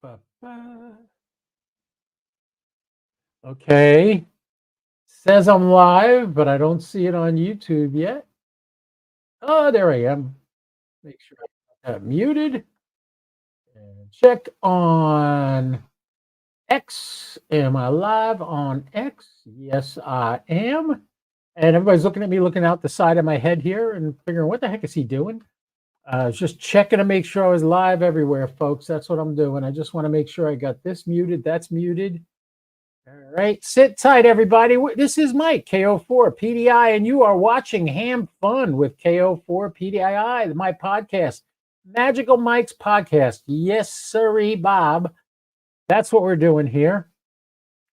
Ba-ba. Okay. Says I'm live, but I don't see it on YouTube yet. Oh, there I am. Make sure I got muted. And check on X. Am I live on X? Yes, I am. And everybody's looking at me, looking out the side of my head here and figuring, what the heck is he doing? Just checking to make sure I was live everywhere, folks. That's what I'm doing. I just want to make sure I got this muted, that's muted. All right, sit tight, everybody. This is Mike, KO4 PDI, and you are watching Ham Fun with KO4 PDI, my podcast, Magical Mike's podcast. Yes, sirree, Bob. That's what we're doing here.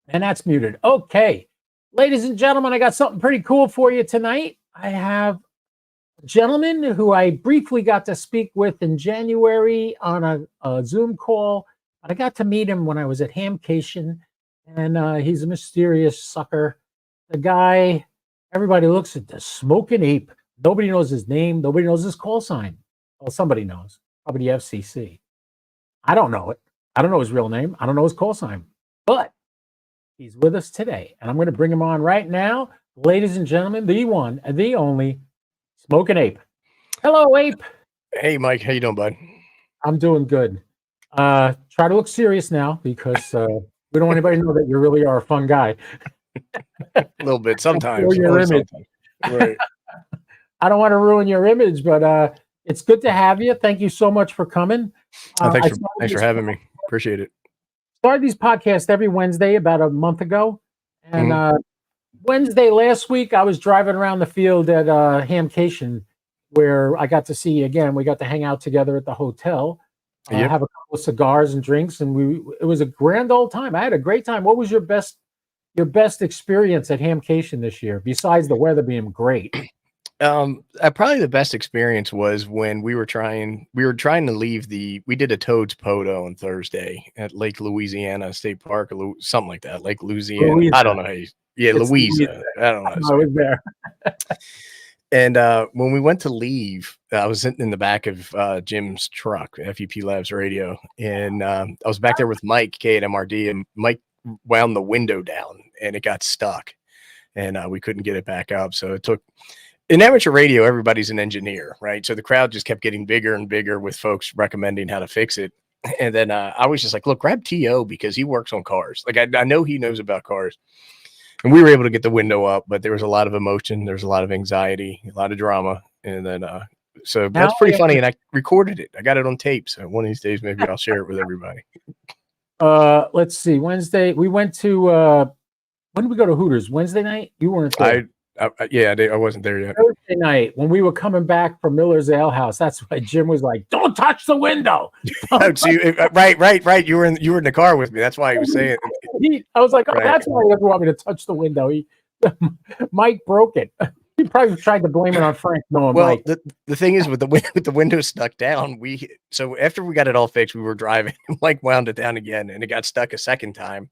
And that's muted. Okay, ladies and gentlemen, I got something pretty cool for you tonight. I have a gentleman who I briefly got to speak with in January on a Zoom call. But I got to meet him when I was at HAMcation. And he's a mysterious sucker. The guy, everybody looks at the smoking ape. Nobody knows his name. Nobody knows his call sign. Well, somebody knows. Probably the FCC. I don't know it. I don't know his real name. I don't know his call sign. But he's with us today. And I'm going to bring him on right now. Ladies and gentlemen, the one, the only, Smoking Ape. Hello, Ape. Hey, Mike. How you doing, bud? I'm doing good. Try to look serious now because... we don't want anybody to know that you really are a fun guy. A little bit sometimes. Your image. Right. I don't want to ruin your image, but it's good to have you. Thank you so much for coming. Thanks for having me. Appreciate it. Started these podcasts every Wednesday about a month ago. And Wednesday last week, I was driving around the field at HAMcation, where I got to see you again. We got to hang out together at the hotel. Yep. Have a couple of cigars and drinks, and it was a grand old time. I had a great time. What was your best experience at HAMcation this year, besides the weather being great? Probably the best experience was when we were trying to leave we did a Toads Poto on Thursday at Lake Louisiana State Park, or something like that. Lake Louisiana. I don't know how you. Yeah, Louisa. I don't know. I was there. And when we went to leave, I was sitting in the back of Jim's truck, FEP Labs radio, and I was back there with Mike, K at MRD, and Mike wound the window down, and it got stuck, and we couldn't get it back up. So it took, in amateur radio, everybody's an engineer, right? So the crowd just kept getting bigger and bigger with folks recommending how to fix it. And then I was just like, look, grab T.O. because he works on cars. Like, I know he knows about cars. And we were able to get the window up, but there was a lot of emotion. There was a lot of anxiety, a lot of drama. And then, so that's pretty funny. And I recorded it. I got it on tape. So one of these days, maybe I'll share it with everybody. Let's see. Wednesday, we went to, when did we go to Hooters? Wednesday night? You weren't there. I wasn't there yet. Thursday night, when we were coming back from Miller's Ale House, that's why Jim was like, "Don't touch the window." Right. You were in the car with me. That's why he was saying. I was like, "Oh, right. That's why he doesn't want me to touch the window." Mike broke it. He probably tried to blame it on Frank. No, well, Mike. The thing is, with the window stuck down, so after we got it all fixed, we were driving. Mike wound it down again, and it got stuck a second time.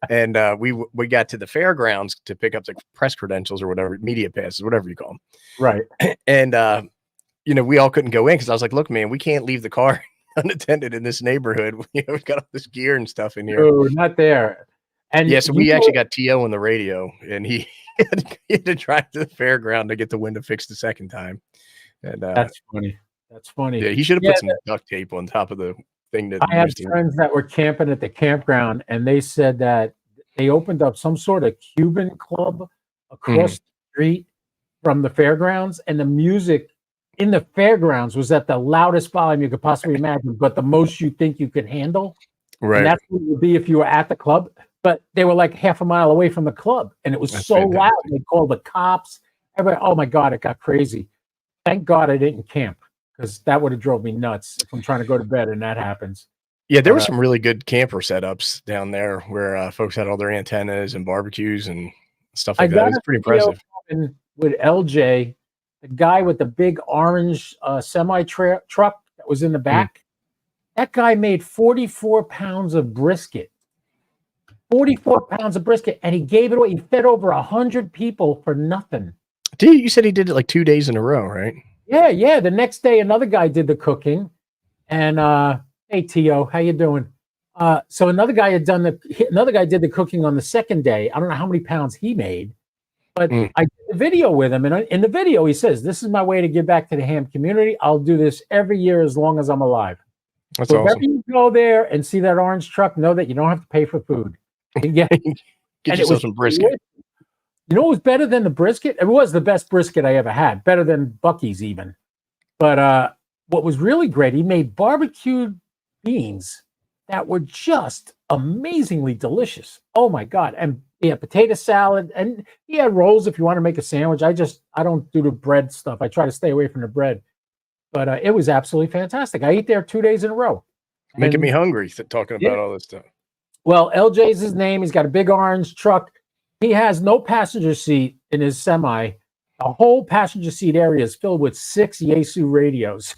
And we got to the fairgrounds to pick up the press credentials or whatever, media passes, whatever you call them. Right. And we all couldn't go in because I was like, look, man, we can't leave the car unattended in this neighborhood. We've got all this gear and stuff in here. Oh, not there. And yeah, so we actually got T.O. on the radio, and he had to drive to the fairground to get the window fixed the second time. And that's funny. That's funny. Yeah, he should have put some duct tape on top of the thing. That I had friends that were camping at the campground, and they said that they opened up some sort of Cuban club across the street from the fairgrounds, and the music in the fairgrounds was at the loudest volume you could possibly imagine, but the most you think you could handle. Right. And that's what it would be if you were at the club. But they were like half a mile away from the club, and it was that's so fantastic. Loud. They called the cops. Everybody, oh my God, it got crazy. Thank God I didn't camp, because that would have drove me nuts if I'm trying to go to bed and that happens. Yeah, there were some really good camper setups down there where folks had all their antennas and barbecues and stuff like that. It's pretty impressive. With LJ, the guy with the big orange semi truck that was in the back, that guy made 44 pounds of brisket. 44 pounds of brisket, and he gave it away. He fed over 100 people for nothing. Dude, you said he did it like 2 days in a row, right? Yeah. The next day, another guy did the cooking. And hey, T.O., how you doing? So another guy did the cooking on the second day. I don't know how many pounds he made, but I did a video with him, and in the video he says, "This is my way to give back to the ham community. I'll do this every year as long as I'm alive." That's So if awesome. ever you go there and see that orange truck, know that you don't have to pay for food. You get, Get and it yourself was some brisket. You know what was better than the brisket? It was the best brisket I ever had, better than Bucky's even. But what was really great, he made barbecued beans that were just amazingly delicious. Oh my God. And he had potato salad, and he had rolls if you want to make a sandwich. I don't do the bread stuff. I try to stay away from the bread. But it was absolutely fantastic. I eat there 2 days in a row. Making me And hungry talking yeah, about all this stuff. well, LJ's his name. He's got a big orange truck. He has no passenger seat in his semi. The whole passenger seat area is filled with 6 Yaesu radios.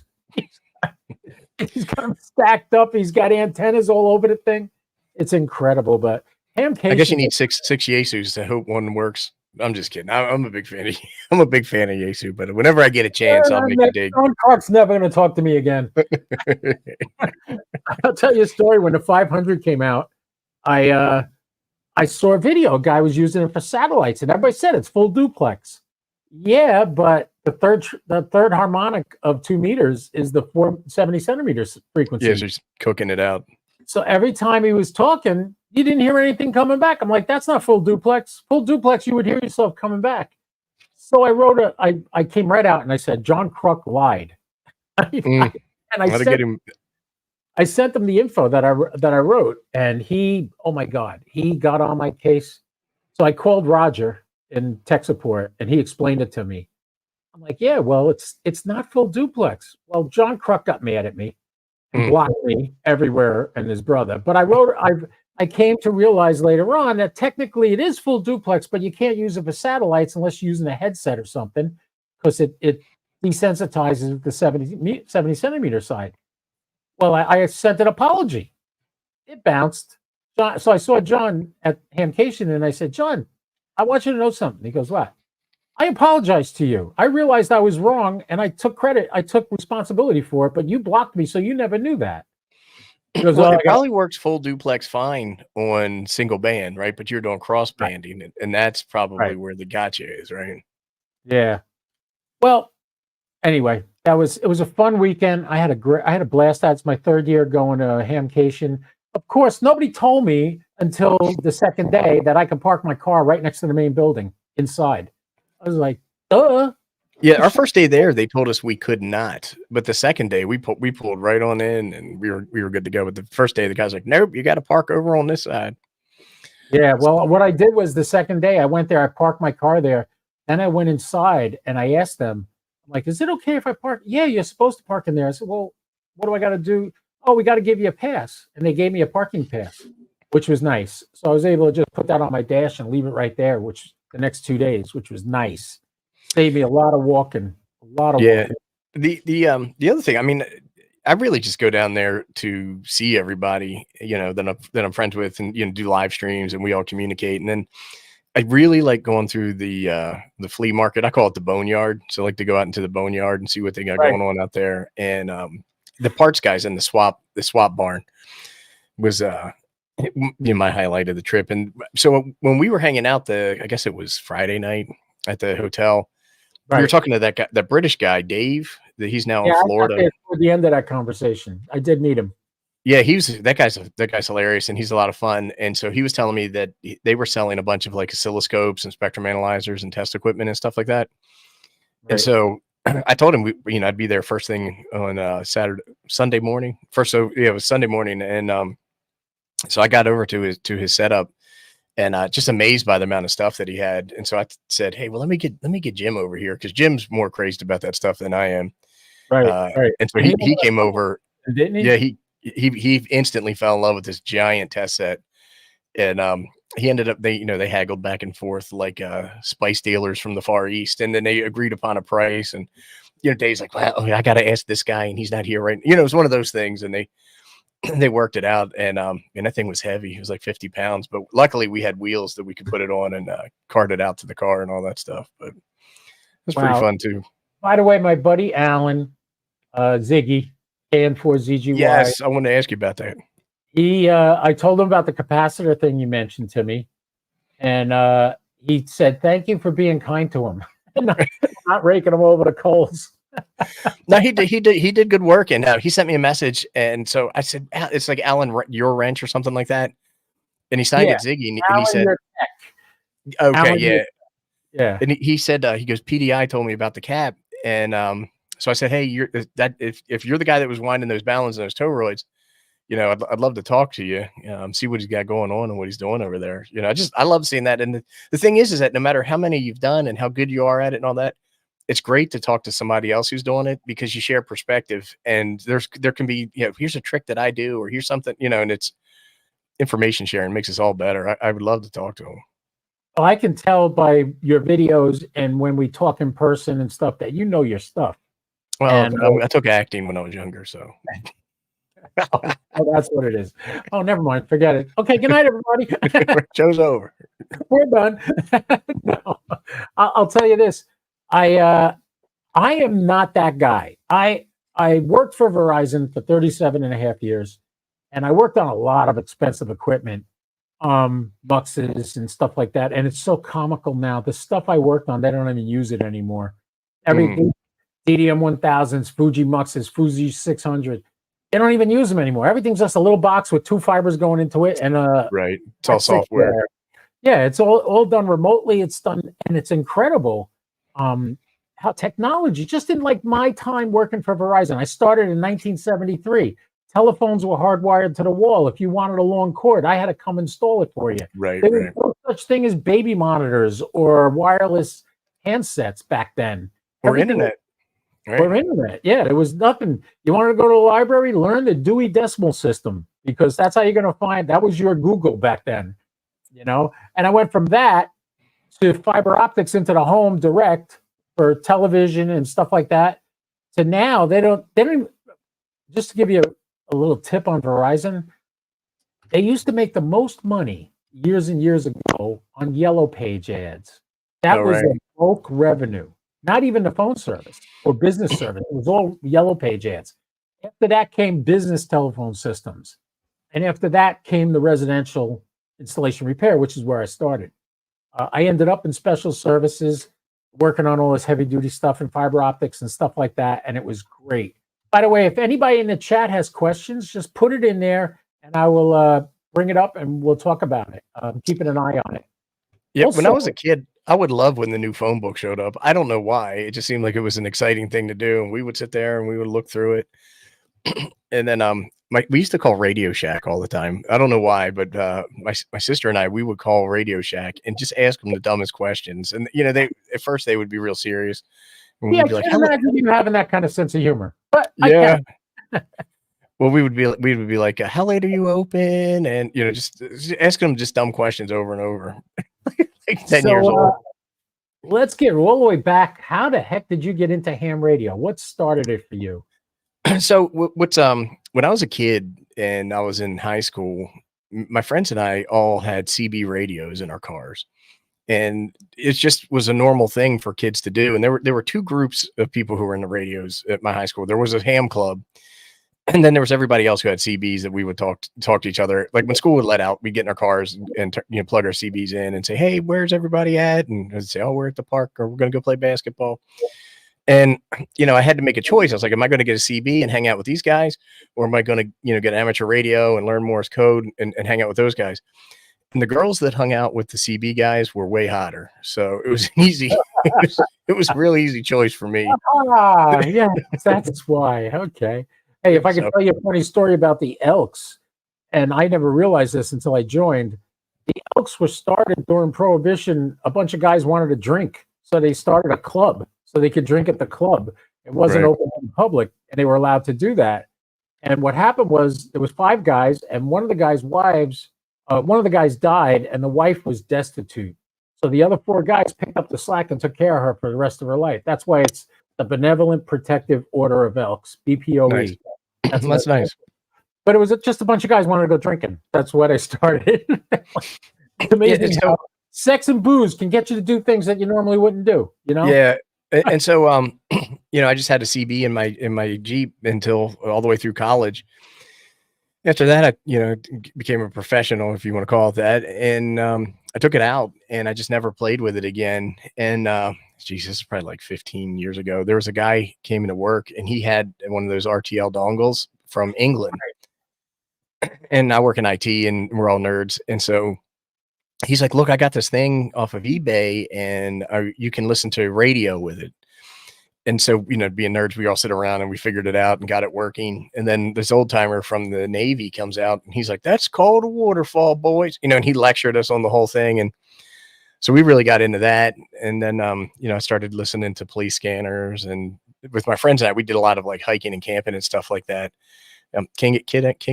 He's got them stacked up. He's got antennas all over the thing. It's incredible. But I guess you HAMcation, need six Yaesus to hope one works. I'm just kidding. I'm a big fan of I'm a big fan of Yaesu, but whenever I get a chance, I'll make a dig. John Clark's never going to talk to me again. I'll tell you a story. When the 500 came out, I saw a video. A guy was using it for satellites, and everybody said it's full duplex. Yeah, but the third harmonic of 2 meters is the 470 centimeters frequency. Yeah, so he's cooking it out. So every time he was talking, you didn't hear anything coming back. I'm like, that's not full duplex. Full duplex, you would hear yourself coming back. So I came right out and I said, John Kruk lied. And I sent him the info that I wrote, and he, oh my God, he got on my case. So I called Roger in tech support, and he explained it to me. I'm like, yeah, well, it's not full duplex. Well, John Kruk got mad at me and blocked me everywhere, and his brother. But I came to realize later on that technically it is full duplex, but you can't use it for satellites unless you're using a headset or something, because it desensitizes the 70 centimeter side. Well, I sent an apology. It bounced. So I saw John at HAMcation, and I said, John, I want you to know something. He goes, what? I apologize to you. I realized I was wrong, and I took credit. I took responsibility for it, but you blocked me, so you never knew that. He goes, well, it probably works full duplex fine on single band, right? But you're doing cross banding, right, and that's probably where the gotcha is, right? Yeah. Well, anyway, it was a fun weekend. I had a blast. That's my 3rd year going to HAMcation. Of course, nobody told me until the second day that I could park my car right next to the main building inside. I was like, duh. Yeah, our first day there, they told us we could not. But the second day, we pulled right on in, and we were good to go. But the first day, the guy's like, nope, you got to park over on this side. Yeah, well, what I did was the second day I went there, I parked my car there. Then I went inside and I asked them, I'm like, is it okay if I park? Yeah, you're supposed to park in there. I said, well, what do I got to do? Oh, we got to give you a pass. And they gave me a parking pass, which was nice. So I was able to just put that on my dash and leave it right there, which the next 2 days, which was nice. Saved me a lot of walking. Walking. The other thing, I mean, I really just go down there to see everybody, that I'm friends with, and do live streams, and we all communicate. And then I really like going through the flea market. I call it the boneyard. So I like to go out into the boneyard and see what they got going on out there. And the parts guys in the swap barn was my highlight of the trip. And so when we were hanging out, I guess it was Friday night at the hotel, we were talking to that guy, that British guy, Dave, that he's now in Florida. I got toward the end of that conversation, I did meet him. Yeah, that guy's hilarious, and he's a lot of fun. And so he was telling me that they were selling a bunch of like oscilloscopes and spectrum analyzers and test equipment and stuff like that. Right. And so I told him I'd be there first thing on Sunday morning. It was Sunday morning, and so I got over to his setup, and just amazed by the amount of stuff that he had. And so I said, hey, well, let me get Jim over here, because Jim's more crazy about that stuff than I am. Right. And so he came over. Didn't he? Yeah, he instantly fell in love with this giant test set. And he ended up, they haggled back and forth like spice dealers from the Far East. And then they agreed upon a price. And, Dave's like, well, I got to ask this guy, and he's not here right now. It was one of those things. And they worked it out, and that thing was heavy. It was like 50 pounds, but luckily we had wheels that we could put it on and cart it out to the car and all that stuff. But it was pretty fun too. By the way, my buddy Alan, Ziggy, and for ZGY. Yes, I wanted to ask you about that. I told him about the capacitor thing you mentioned to me, and he said, "Thank you for being kind to him, not raking him over the coals." No, he did good work, and he sent me a message, and so I said, it's like Alan, your wrench or something like that, and he signed Yeah, it Ziggy, and he Alan, said, your tech. okay, Alan, yeah, yeah, and he said, he goes, PDI told me about the cap, and so I said, hey, you're that if you're the guy that was winding those balance and those toroids, I'd love to talk to you, see what he's got going on and what he's doing over there. I love seeing that. And the thing is that no matter how many you've done and how good you are at it and all that, it's great to talk to somebody else who's doing it because you share perspective, and there can be, here's a trick that I do, or here's something, and it's information sharing makes us all better. I would love to talk to him. well, I can tell by your videos and when we talk in person and stuff that you know your stuff. Well, And I took acting when I was younger, so. oh, that's what it is. Oh, never mind. Forget it. Okay. Good night, everybody. Show's over. We're done. No, I'll tell you this. I am not that guy. I worked for Verizon for 37 and a half years, and I worked on a lot of expensive equipment, boxes and stuff like that. And it's so comical now. The stuff I worked on, they don't even use it anymore. Everything, DDM 1000s, Fuji Muxes, Fuji 600. They don't even use them anymore. Everything's just a little box with 2 fibers going into it, and Right. It's all software. Yeah, it's all done remotely. It's done, and it's incredible how technology, just in like my time working for Verizon, I started in 1973. Telephones were hardwired to the wall. If you wanted a long cord, I had to come install it for you. Right. There was no such thing as baby monitors or wireless handsets back then. Or internet. Right. Or internet. Yeah, there was nothing. You wanted to go to the library, learn the Dewey Decimal System, because that's how you're going to find, that was your Google back then. And I went from that to fiber optics into the home direct for television and stuff like that, to now they don't even, just to give you a little tip on Verizon, they used to make the most money years and years ago on yellow page ads. That was a bulk revenue, not even the phone service or business service. It was all yellow page ads. After that came business telephone systems, and after that came the residential installation repair, which is where I started. I ended up in special services, working on all this heavy duty stuff and fiber optics and stuff like that. And it was great. By the way, if anybody in the chat has questions, just put it in there and I will bring it up and we'll talk about it. Keeping an eye on it. Yeah. When I was a kid, I would love when the new phone book showed up. I don't know why. It just seemed like it was an exciting thing to do. And we would sit there and we would look through it. And then we used to call Radio Shack all the time. I don't know why, but my sister and I, we would call Radio Shack and just ask them the dumbest questions. And they at first they would be real serious. And Yeah, we'd be I like, can't imagine you having that kind of sense of humor. But yeah. Well, we would be like, how late are you open? And just asking them just dumb questions over and over. Like 10 years old. Let's get all the way back. How the heck did you get into ham radio? What started it for you? So when I was a kid and I was in high school, my friends and I all had CB radios in our cars, and it just was a normal thing for kids to do. And there were 2 groups of people who were in the radios at my high school. There was a ham club, and then there was everybody else who had CBs that we would talk to each other. Like when school would let out, we'd get in our cars and plug our CBs in and say, "Hey, where's everybody at?" And I'd say, "Oh, we're at the park, or we're going to go play basketball." And, I had to make a choice. I was like, am I going to get a CB and hang out with these guys? Or am I going to, get amateur radio and learn Morse code and hang out with those guys? And the girls that hung out with the CB guys were way hotter. So it was easy. It was a real easy choice for me. Yeah, that's why. Okay. Hey, if I could tell you a funny story about the Elks, and I never realized this until I joined. The Elks were started during Prohibition. A bunch of guys wanted to drink, so they started a club so they could drink at the club. It wasn't open in public, and they were allowed to do that. And what happened was there was 5 guys, and one of the guys' wives, one of the guys died, and the wife was destitute. So the other 4 guys picked up the slack and took care of her for the rest of her life. That's why it's the Benevolent Protective Order of Elks, BPOE. Nice. That's nice. But it was just a bunch of guys wanted to go drinking. That's what I started. It's amazing how sex and booze can get you to do things that you normally wouldn't do. Yeah. And so, I just had a CB in my Jeep until all the way through college. After that, I, became a professional, if you want to call it that. And I took it out and I just never played with it again. And geez, this is probably like 15 years ago. There was a guy came into work and he had one of those RTL dongles from England. And I work in IT and we're all nerds. And so he's like, look, I got this thing off of eBay and you can listen to radio with it. And so, being nerds, we all sit around and we figured it out and got it working. And then this old timer from the Navy comes out and he's like, that's called a waterfall, boys. And he lectured us on the whole thing. And so we really got into that. And then, I started listening to police scanners, and with my friends and I, we did a lot of like hiking and camping and stuff like that. King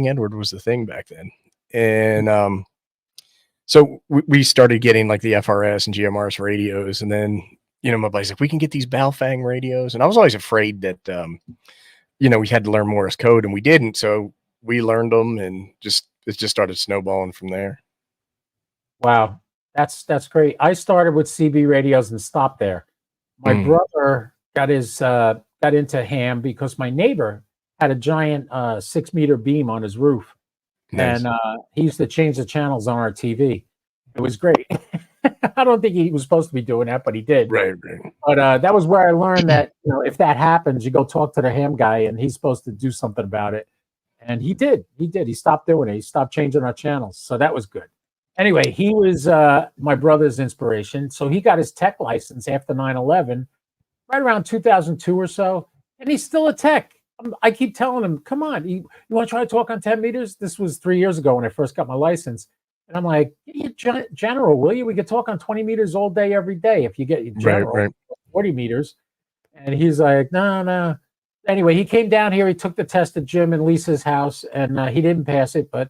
Edward was the thing back then. And, so we started getting like the FRS and GMRS radios. And then, my buddy's like, we can get these Baofeng radios. And I was always afraid that, we had to learn Morse code, and we didn't. So we learned them, and it just started snowballing from there. Wow. That's great. I started with CB radios and stopped there. My brother got into ham because my neighbor had a giant 6-meter beam on his roof. Nice. And he used to change the channels on our TV. It was great. I don't think he was supposed to be doing that, but he did. Right. But that was where I learned that, if that happens, you go talk to the ham guy and he's supposed to do something about it. And he did. He stopped doing it. He stopped changing our channels. So that was good. Anyway, he was my brother's inspiration. So he got his tech license after 9/11, right around 2002 or so. And he's still a tech. I keep telling him, come on, you want to try to talk on 10 meters? This was 3 years ago when I first got my license. And I'm like, get your general, will you? We could talk on 20 meters all day, every day if you get your general, right. 40 meters. And he's like, no. Anyway, he came down here. He took the test at Jim and Lisa's house, and he didn't pass it, but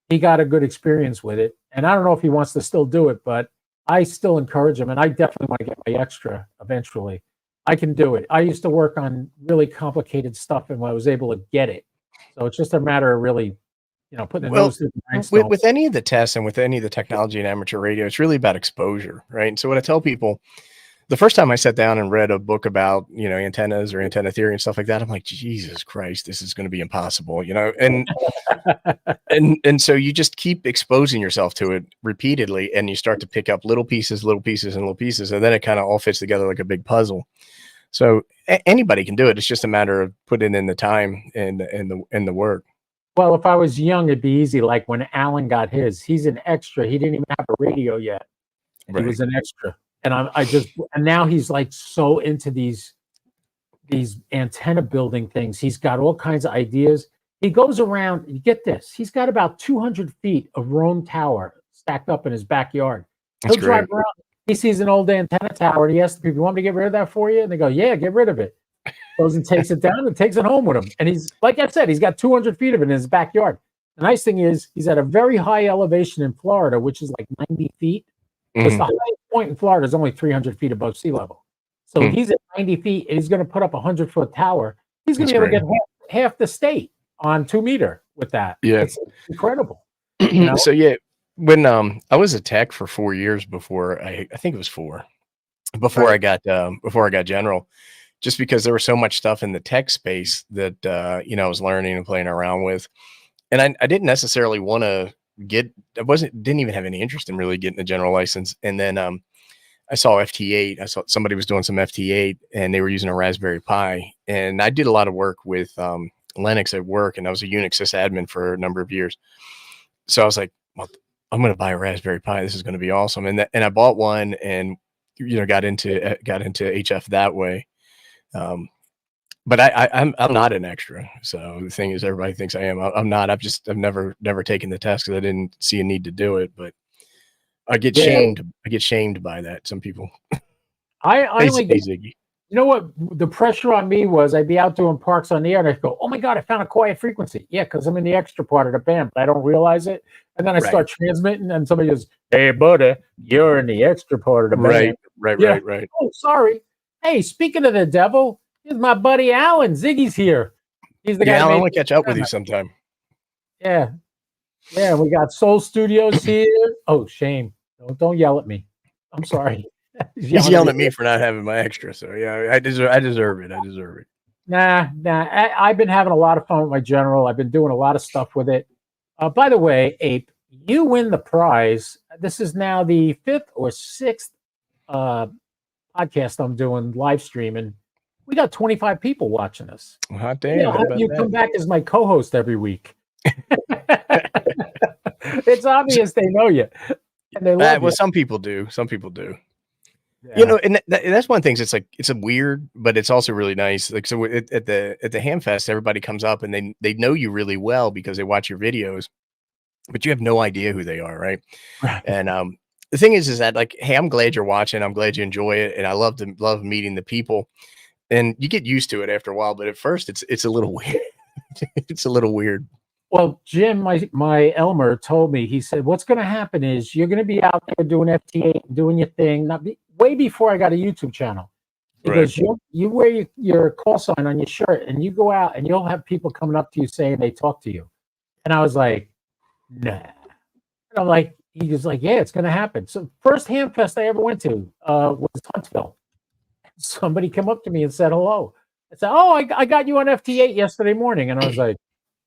he got a good experience with it. And I don't know if he wants to still do it, but I still encourage him. And I definitely want to get my extra eventually. I can do it. I used to work on really complicated stuff, and I was able to get it. So it's just a matter of really, putting the nose through the grindstone. With any of the tests and with any of the technology in amateur radio, it's really about exposure, right? And so what I tell people, the first time I sat down and read a book about, antennas or antenna theory and stuff like that, I'm like, Jesus Christ, this is going to be impossible, and and so you just keep exposing yourself to it repeatedly, and you start to pick up little pieces, and then it kind of all fits together like a big puzzle. So anybody can do it. It's just a matter of putting in the time and the work. Well, if I was young, it'd be easy. Like when Alan got his, he's an extra. He didn't even have a radio yet. Right. He was an extra. And and now he's like so into these antenna building things. He's got all kinds of ideas. He goes around, you get this, he's got about 200 feet of Rome tower stacked up in his backyard. He'll drive around. He sees an old antenna tower and he asks people, you want me to get rid of that for you? And they go, yeah, get rid of it. Goes and takes it down and takes it home with him. And he's, like I said, he's got 200 feet of it in his backyard. The nice thing is he's at a very high elevation in Florida, which is like 90 feet. Because the highest point in Florida is only 300 feet above sea level. So he's at 90 feet and he's going to put up a 100-foot tower. He's going to be able to get half the state on 2 meter with that. Yeah. It's incredible. So yeah, when I was a tech for 4 years before I think it was 4 before I got general, just because there was so much stuff in the tech space that I was learning and playing around with, and I didn't necessarily want to didn't even have any interest in really getting a general license. And then I saw FT8. I saw somebody was doing some FT8 and they were using a Raspberry Pi, and I did a lot of work with Linux at work, and I was a Unix sysadmin for a number of years. So I was like, well, I'm going to buy a Raspberry Pi. This is going to be awesome. And I bought one, and got into HF that way. But I'm not an extra. So the thing is, everybody thinks I am. I'm not. I've never taken the test because I didn't see a need to do it. But I get shamed. I get shamed by that. Some people. I only get, Ziggy. You know what? The pressure on me was I'd be out doing parks on the air and I'd go, oh my God, I found a quiet frequency. Yeah, because I'm in the extra part of the band, but I don't realize it. And then I start transmitting and somebody goes, hey, buddy, you're in the extra part of the band. Right. Oh, sorry. Hey, speaking of the devil, here's my buddy Alan. Ziggy's here. He's the guy. Alan, I want to catch up with you sometime. Yeah. Yeah, we got Soul Studios here. Oh, shame. Don't yell at me. I'm sorry. He's yelling at me for not having my extra. So yeah, I deserve it. Nah. I've been having a lot of fun with my general. I've been doing a lot of stuff with it. By the way, Ape, you win the prize. This is now the 5th or 6th uh, podcast I'm doing live streaming. We got 25 people watching us. Hot Maybe damn! I'll How have about you come back as my co-host every week. It's obvious they know you and they love well, you. some people do. Some people do. You Yeah. know, and that's one of the things. It's like it's a weird, but it's also really nice. Like so, at the Ham Fest, everybody comes up and they know you really well because they watch your videos, but you have no idea who they are, right? Right. And the thing is that like, hey, I'm glad you're watching. I'm glad you enjoy it, and I love meeting the people. And you get used to it after a while, but at first it's a little weird. It's a little weird. Well, Jim, my Elmer told me, he said, what's going to happen is you're going to be out there doing FTA, doing your thing, way before I got a YouTube channel. He Right. goes, you wear your call sign on your shirt and you go out and you'll have people coming up to you saying they talk to you. And I was like, nah. And I'm like, he was like, yeah, it's going to happen. So first Ham Fest I ever went to was Huntsville. Somebody came up to me and said hello. I said, oh, I got you on FT8 yesterday morning. And I was like,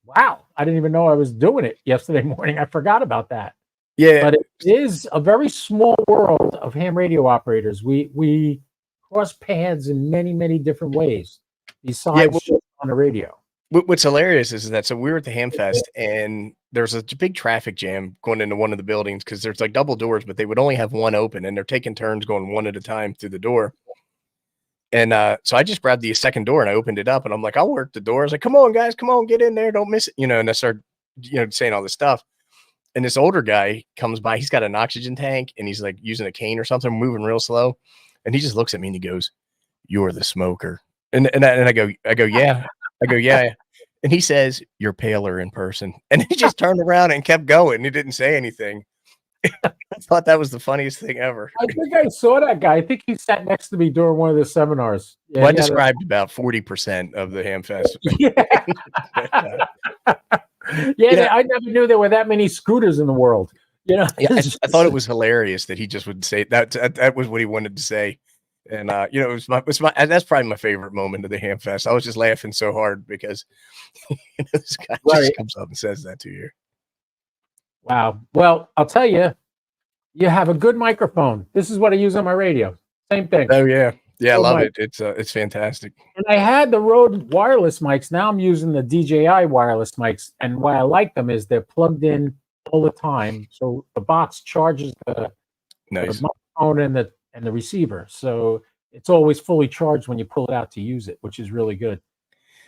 wow, I didn't even know I was doing it yesterday morning. I forgot about that. Yeah. But it is a very small world of ham radio operators. We cross paths in many, many different ways besides just on the radio. What's hilarious is that so we were at the Ham Fest and there's a big traffic jam going into one of the buildings because there's like double doors, but they would only have one open and they're taking turns going one at a time through the door. And so I just grabbed the second door and I opened it up and I'm like, I'll work the door. I was like, come on, guys, come on, get in there. Don't miss it. You know, and I started, saying all this stuff. And this older guy comes by, he's got an oxygen tank and he's like using a cane or something, moving real slow. And he just looks at me and he goes, "You're the smoker." And I go, yeah. I go, yeah. And he says, "You're paler in person." And he just turned around and kept going. He didn't say anything. I thought that was the funniest thing ever. I think I saw that guy. I think he sat next to me during one of the seminars. Yeah, well, I described about 40% of the Ham Fest. Yeah. Yeah, I never knew there were that many scooters in the world. Yeah, I thought it was hilarious that he just would say that. That was what he wanted to say. And it was my that's probably my favorite moment of the Ham Fest. I was just laughing so hard because this guy just comes up and says that to you. Wow. Well, I'll tell you, you have a good microphone. This is what I use on my radio. Same thing. Oh yeah. Yeah, I love it. It's fantastic. And I had the Rode wireless mics. Now I'm using the DJI wireless mics. And why I like them is they're plugged in all the time. So the box charges the microphone and the receiver. So it's always fully charged when you pull it out to use it, which is really good.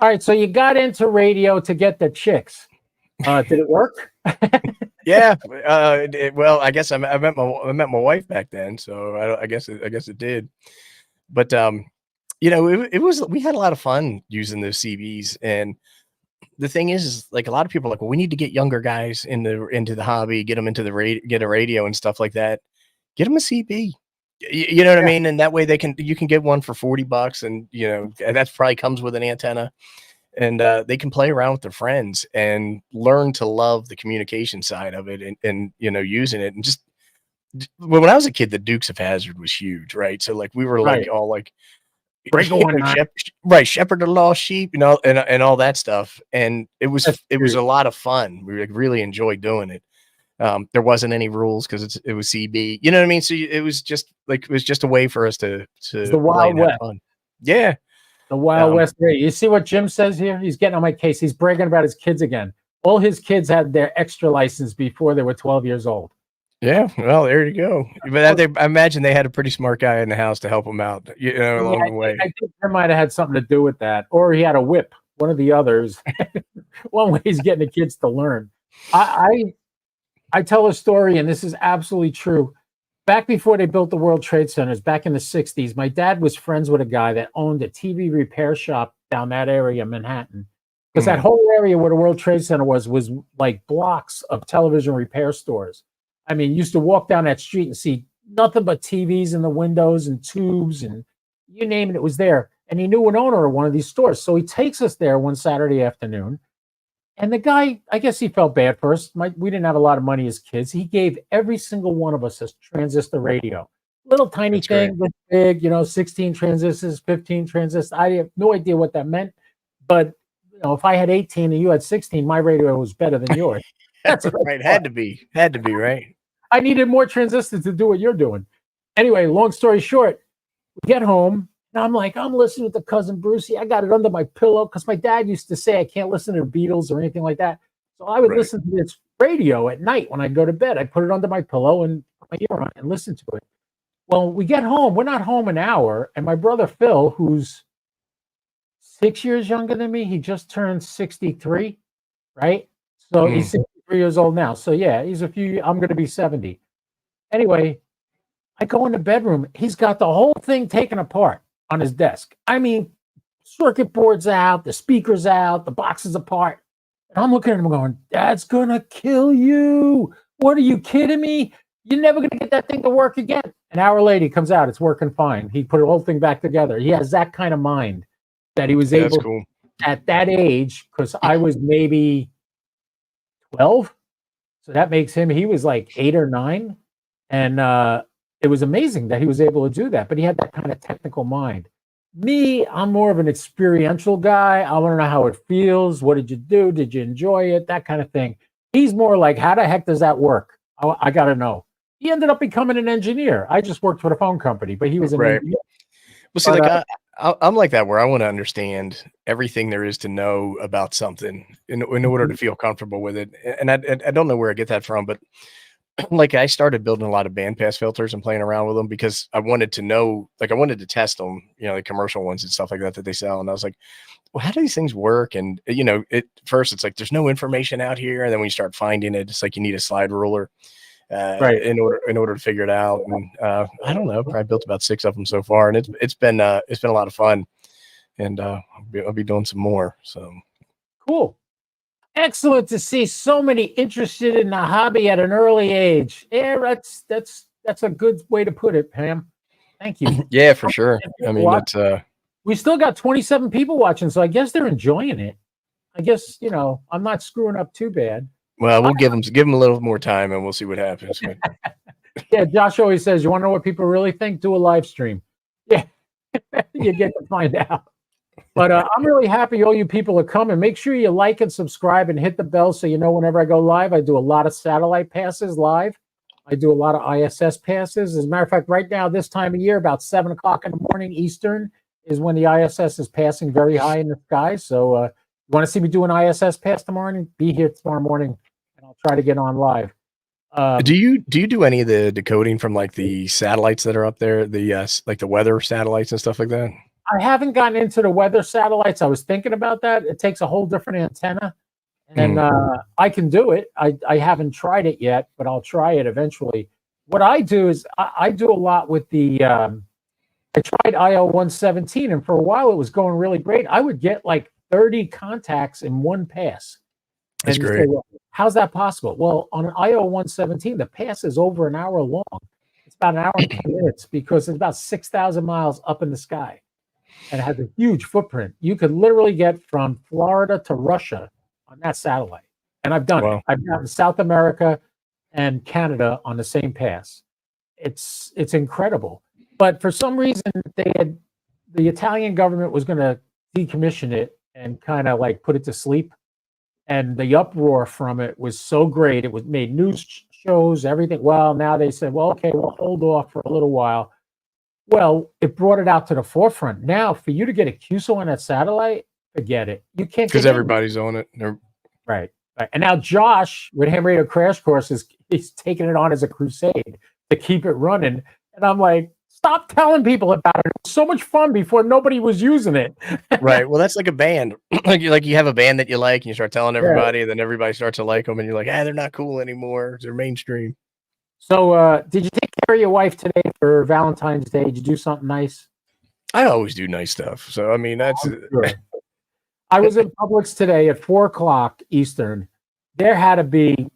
All right. So you got into radio to get the chicks. Did it work? Yeah. Well, I guess I met my wife back then. So I guess it did. But it was, we had a lot of fun using those CBs. And the thing is like a lot of people are like, well, we need to get younger guys into the hobby, get them into get a radio and stuff like that. Get them a CB. You know what I mean? And that way you can get one for $40 and that probably comes with an antenna and they can play around with their friends and learn to love the communication side of it and using it. And just when I was a kid, the Dukes of Hazzard was huge, right? So like we were like all like Shepherd the Lost Sheep, and all that stuff. And it was a lot of fun. We really enjoyed doing it. There wasn't any rules because it was CB. You know what I mean? So it was just a way for us to the Wild West. Fun. Yeah. The Wild West. You see what Jim says here? He's getting on my case. He's bragging about his kids again. All his kids had their extra license before they were 12 years old. Yeah, well, there you go. But I imagine they had a pretty smart guy in the house to help them out, along the way. I think there might have had something to do with that, or he had a whip. One of the others. One way he's getting the kids to learn. I tell a story, and this is absolutely true. Back before they built the World Trade Centers, back in the 60s, my dad was friends with a guy that owned a TV repair shop down that area, Manhattan. Because that whole area where the World Trade Center was like blocks of television repair stores. I mean, you used to walk down that street and see nothing but TVs in the windows and tubes and you name it, it was there. And he knew an owner of one of these stores. So he takes us there one Saturday afternoon. And the guy, I guess he felt bad for us. We didn't have a lot of money as kids. He gave every single one of us a transistor radio. Little tiny thing, but big, 16 transistors, 15 transistors. I have no idea what that meant. But if I had 18 and you had 16, my radio was better than yours. That's Right. Had to be. Had to be, right? I needed more transistors to do what you're doing. Anyway, long story short, we get home and I'm like, I'm listening to Cousin Brucey. I got it under my pillow because my dad used to say I can't listen to the Beatles or anything like that. So I would Right. listen to this radio at night when I go to bed. I put it under my pillow and put my ear on and listen to it. Well, we get home. We're not home an hour. And my brother Phil, who's 6 years younger than me, he just turned 63, right? So he's 63 years old now. So yeah, I'm going to be 70. Anyway, I go in the bedroom. He's got the whole thing taken apart on his desk. I mean, circuit boards out, the speakers out, the boxes apart. And I'm looking at him going, Dad's going to kill you. What are you kidding me? You're never going to get that thing to work again. An hour later, he comes out. It's working fine. He put the whole thing back together. He has that kind of mind that he was Yeah, able that's cool. at that age, because I was maybe 12. So that makes him, he was like 8 or 9. And it was amazing that he was able to do that. But he had that kind of technical mind. Me, I'm more of an experiential guy. I want to know how it feels. What did you do? Did you enjoy it? That kind of thing. He's more like, how the heck does that work? I got to know. He ended up becoming an engineer. I just worked for the phone company, but he was an Right. engineer. Well, see, But, like I'm like that, where I want to understand everything there is to know about something in order to feel comfortable with it. And I don't know where I get that from, but like I started building a lot of bandpass filters and playing around with them because I wanted to know, like I wanted to test them, you know, the commercial ones and stuff like that they sell. And I was like, well, how do these things work? And you know, first it's like there's no information out here, and then when you start finding it, it's like you need a slide ruler right. in order to figure it out. And I don't know, probably built about 6 of them so far, and it's been a lot of fun, and I'll be doing some more. So Cool. Excellent to see so many interested in the hobby at an early age. Yeah, that's a good way to put it, Pam. Thank you. yeah, for sure. I mean, that's We still got 27 people watching, so I guess they're enjoying it. I guess, I'm not screwing up too bad. well, we'll give them a little more time, and we'll see what happens. Yeah, Josh always says, you want to know what people really think? Do a live stream. Yeah, you get to find out. But I'm really happy all you people are coming. Make sure you like and subscribe and hit the bell so you know whenever I go live. I do a lot of satellite passes live. I do a lot of ISS passes. As a matter of fact, right now, this time of year, about 7 o'clock in the morning Eastern is when the ISS is passing very high in the sky. So you want to see me do an ISS pass tomorrow morning? Be here tomorrow morning, and I'll try to get on live. Do you do any of the decoding from like the satellites that are up there, the like the weather satellites and stuff like that? I haven't gotten into the weather satellites. I was thinking about that. It takes a whole different antenna, and I can do it. I haven't tried it yet, but I'll try it eventually. What I do is I do a lot with the. I tried IO-117, and for a while it was going really great. I would get like 30 contacts in one pass. That's And you great. say, well, how's that possible? Well, on an IO-117, the pass is over an hour long. It's about an hour and 10 minutes because it's about 6,000 miles up in the sky. And it has a huge footprint. You could literally get from Florida to Russia on that satellite. And I've done it. I've gotten South America and Canada on the same pass. It's incredible. But for some reason, the Italian government was going to decommission it and kind of like put it to sleep. And the uproar from it was so great. It was made news shows, everything. Well, now they said, well, okay, we'll hold off for a little while. Well, it brought it out to the forefront. Now, for you to get a QSO on that satellite, forget it. You can't, because everybody's on it. Right. And now Josh with Ham Radio Crash Course he's taking it on as a crusade to keep it running. And I'm like, stop telling people about it. It was so much fun before nobody was using it. Right. Well, that's like a band. like you have a band that you like, and you start telling everybody, and then everybody starts to like them, and you're like, they're not cool anymore. They're mainstream. So, did you take care of your wife today for Valentine's Day? Did you do something nice? I always do nice stuff. So, I mean, that's. Sure. I was in Publix today at 4 o'clock Eastern. There had to be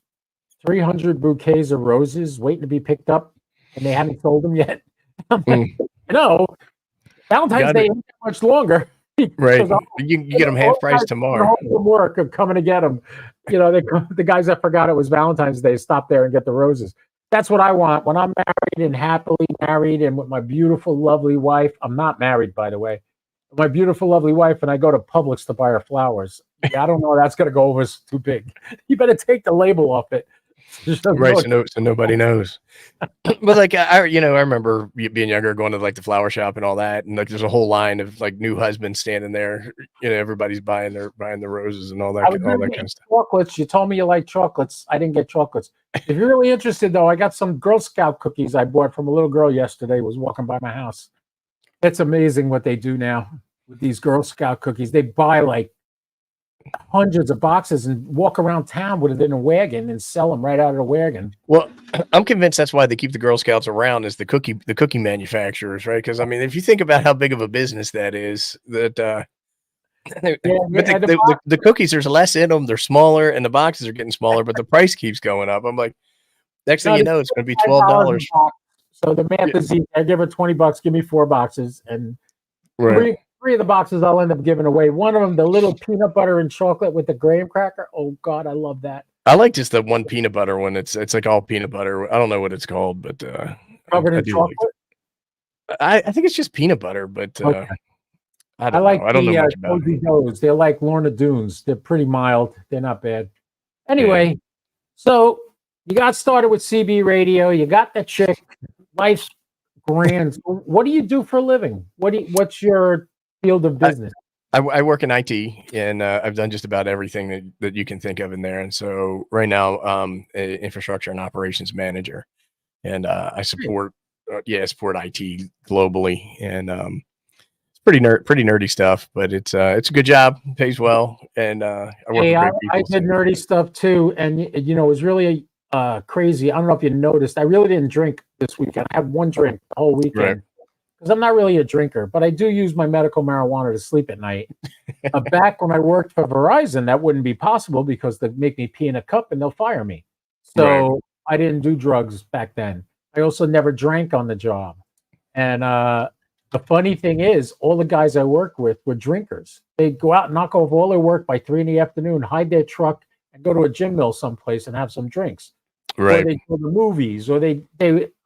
300 bouquets of roses waiting to be picked up, and they hadn't sold them yet. I'm like, no, Valentine's Day ain't that much longer. Right. You get them half price tomorrow. From work of coming to get them. The guys that forgot it was Valentine's Day stop there and get the roses. That's what I want when I'm married and happily married and with my beautiful, lovely wife. I'm not married, by the way. My beautiful, lovely wife, and I go to Publix to buy her flowers. Yeah, I don't know. That's gonna go over. It's too big. You better take the label off it. Right, so nobody knows. But like I remember being younger, going to like the flower shop and all that, and like there's a whole line of like new husbands standing there. Everybody's buying the roses and I was all gonna that get kind of stuff. chocolates. You told me you like chocolates. I didn't get chocolates. If you're really interested, though, I got some Girl Scout cookies I bought from a little girl yesterday. Was walking by my house. It's amazing what they do now with these Girl Scout cookies. They buy like hundreds of boxes and walk around town with it in a wagon and sell them right out of the wagon. Well, I'm convinced that's why they keep the Girl Scouts around, is the cookie manufacturers, right? Because I mean, if you think about how big of a business that is, that but Yeah, the cookies, there's less in them, they're smaller, and the boxes are getting smaller, but the price keeps going up. I'm like, next thing no, you they know, it's going to be $5 a $12. box. So the math is easy. I give her $20. Give me 4 boxes, and Right. three of the boxes I'll end up giving away. One of them, the little peanut butter and chocolate with the graham cracker. Oh God, I love that. I like just the one peanut butter one. It's like all peanut butter. I don't know what it's called, but Covered I in do like chocolate. it. I think it's just peanut butter, but Okay. I I don't like know. I don't know the much about Cozy it. Doughs. They're like Lorna Doones. They're pretty mild. They're not bad. Yeah. Anyway, so you got started with CB radio. You got the chick. Life's grand. So what do you do for a living? What's your field of business? I work in IT, and I've done just about everything that you can think of in there. And so right now, infrastructure and operations manager, and I support support IT globally, and it's pretty nerdy stuff, but it's a good job, pays well, and I work Hey, with I, great I people. did So. nerdy stuff too, and it was really crazy. I don't know if you noticed. I really didn't drink this weekend. I had one drink the whole Right. weekend because I'm not really a drinker, but I do use my medical marijuana to sleep at night. Back when I worked for Verizon, that wouldn't be possible because they'd make me pee in a cup and they'll fire me. So Right. I didn't do drugs back then. I also never drank on the job. And the funny thing is, all the guys I worked with were drinkers. They'd go out and knock off all their work by 3 in the afternoon, hide their truck, and go to a gym mill someplace and have some drinks. Or Right. they go to movies, or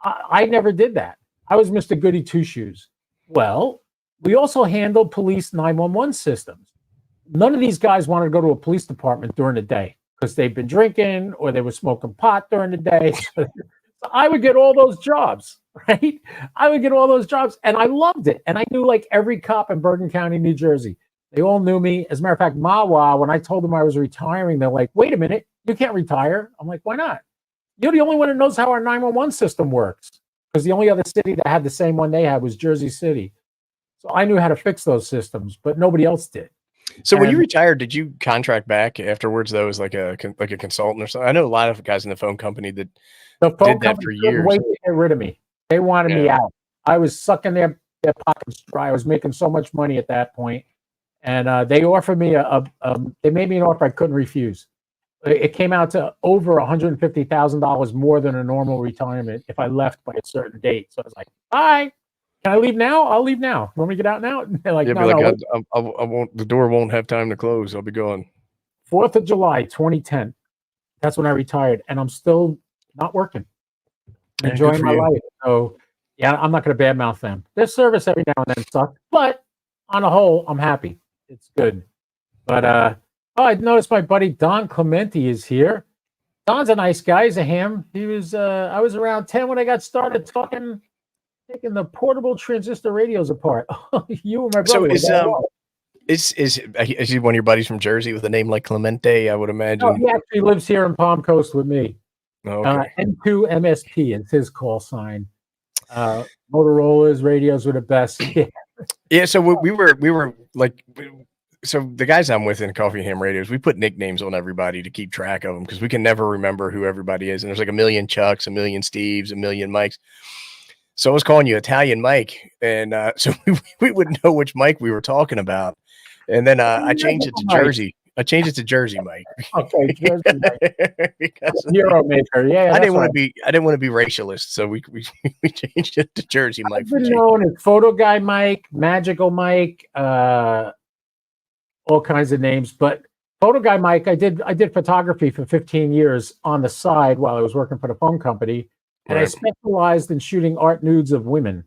I never did that. I was Mr. Goody Two Shoes. Well, we also handled police 911 systems. None of these guys wanted to go to a police department during the day because they've been drinking or they were smoking pot during the day. So I would get all those jobs, right? I would get all those jobs, and I loved it. And I knew like every cop in Bergen County, New Jersey. They all knew me. As a matter of fact, Mawa, when I told them I was retiring, they're like, "Wait a minute, you can't retire." I'm like, "Why not?" You're the only one that knows how our 911 system works, because the only other city that had the same one they had was Jersey City. So I knew how to fix those systems, but nobody else did. So when you And retired, did you contract back afterwards, though, as like a consultant or something? I know a lot of guys in the phone company that the phone did that company for couldn't years. wait to get rid of me. They wanted me Yeah. out. I was sucking their pockets dry. I was making so much money at that point, and they offered me they made me an offer I couldn't refuse. It came out to over $150,000 more than a normal retirement if I left by a certain date. So I was like, "Bye. Can I leave now? I'll leave now. You want me to get out now?" And they're like, Yeah, "No, be like, no. I won't. The door won't have time to close. I'll be gone. 4th of July, 2010. That's when I retired, and I'm still not working. I'm Yeah, good enjoying for my you. life. So, yeah, I'm not going to badmouth them. Their service every now and then sucks, but on a whole, I'm happy. It's good. But I noticed my buddy Don Clementi is here. Don's a nice guy. He's a ham. He was. I was around 10 when I got started taking the portable transistor radios apart. You and my So brother were that off. is he one of your buddies from Jersey with a name like Clemente? I would No, imagine. he actually lives here in Palm Coast with me. Oh, okay. N2 MSP is his call sign. Motorola's radios were the best. Yeah. So we were like. So the guys I'm with in Coffee and Ham Radios, we put nicknames on everybody to keep track of them because we can never remember who everybody is. And there's like a million Chucks, a million Steves, a million Mikes. So I was calling you Italian Mike, and so we wouldn't know which Mike we were talking about. And then I changed it to Jersey. I changed it to Jersey Mike. Okay, Jersey Mike. Because Hero maker. Yeah, I didn't want right. to be I didn't want to be racialist, so we changed it to Jersey Mike. I've been known as Photo Guy Mike, Magical Mike, all kinds of names. But Photo Guy Mike, I did photography for 15 years on the side while I was working for the phone company, and I Right. specialized in shooting art nudes of women.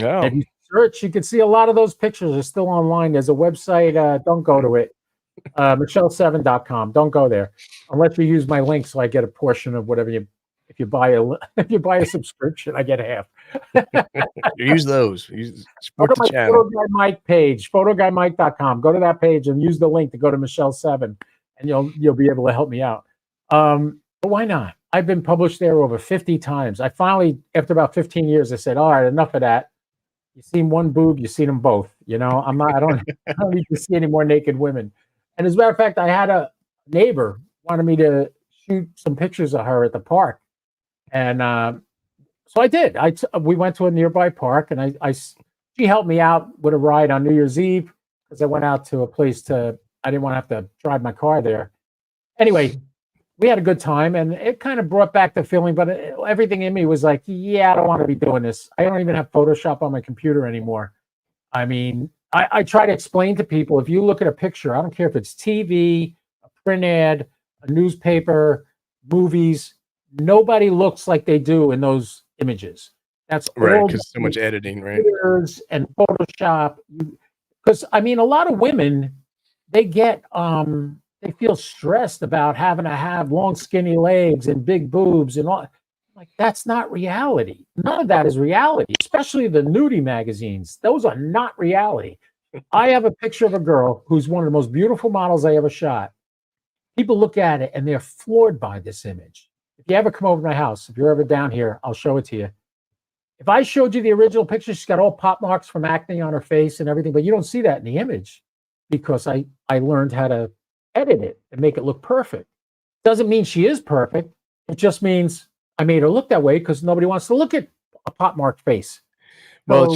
Oh, If you search, you can see a lot of those pictures are still online. There's a website. Don't go to it. Michelle7.com. Don't go there unless you use my link, so I get a portion of whatever you. If you buy a if you buy a subscription, I get half. Use those. Go Support to the my channel. Photo Guy Mike page, photoguyMike.com. Go to that page and use the link to go to Michelle7, and you'll be able to help me out. But why not? I've been published there over 50 times. I finally, after about 15 years, I said, all right, enough of that. You seen one boob, you seen them both. You know, I don't need to see any more naked women. And as a matter of fact, I had a neighbor wanted me to shoot some pictures of her at the park, and so I did. We went to a nearby park, and she helped me out with a ride on New Year's Eve because I went out to a place I didn't want to have to drive my car there. Anyway, we had a good time, and it kind of brought back the feeling, but everything in me was like, yeah, I don't want to be doing this. I don't even have Photoshop on my computer anymore. I mean, I try to explain to people, if you look at a picture, I don't care if it's TV, a print ad, a newspaper, movies, nobody looks like they do in those images. That's Right, all because so much editing, right? computers and Photoshop. Because I mean, a lot of women, they get they feel stressed about having to have long, skinny legs and big boobs and all. Like, that's not reality. None of that is reality, especially the nudie magazines. Those are not reality. I have a picture of a girl who's one of the most beautiful models I ever shot. People look at it and they're floored by this image. If you ever come over to my house, if you're ever down here, I'll show it to you. If I showed you the original picture, she's got all pop marks from acne on her face and everything, but you don't see that in the image because I learned how to edit it and make it look perfect. Doesn't mean she is perfect. It just means I made her look that way because nobody wants to look at a pot marked face. Well, So,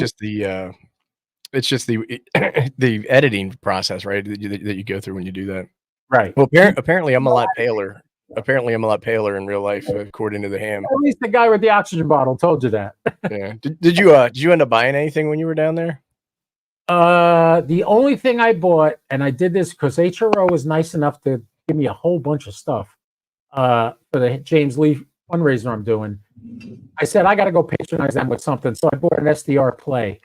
it's just the the editing process, right? That you go through when you do that. right. Well, apparently I'm a lot paler. Apparently I'm a lot paler in real life, according to the ham. At least the guy with the oxygen bottle told you that. Yeah. Did you end up buying anything when you were down there? The only thing I bought, and I did this because HRO was nice enough to give me a whole bunch of stuff for the James Lee fundraiser I'm doing. I said I got to go patronize them with something, so I bought an SDR Play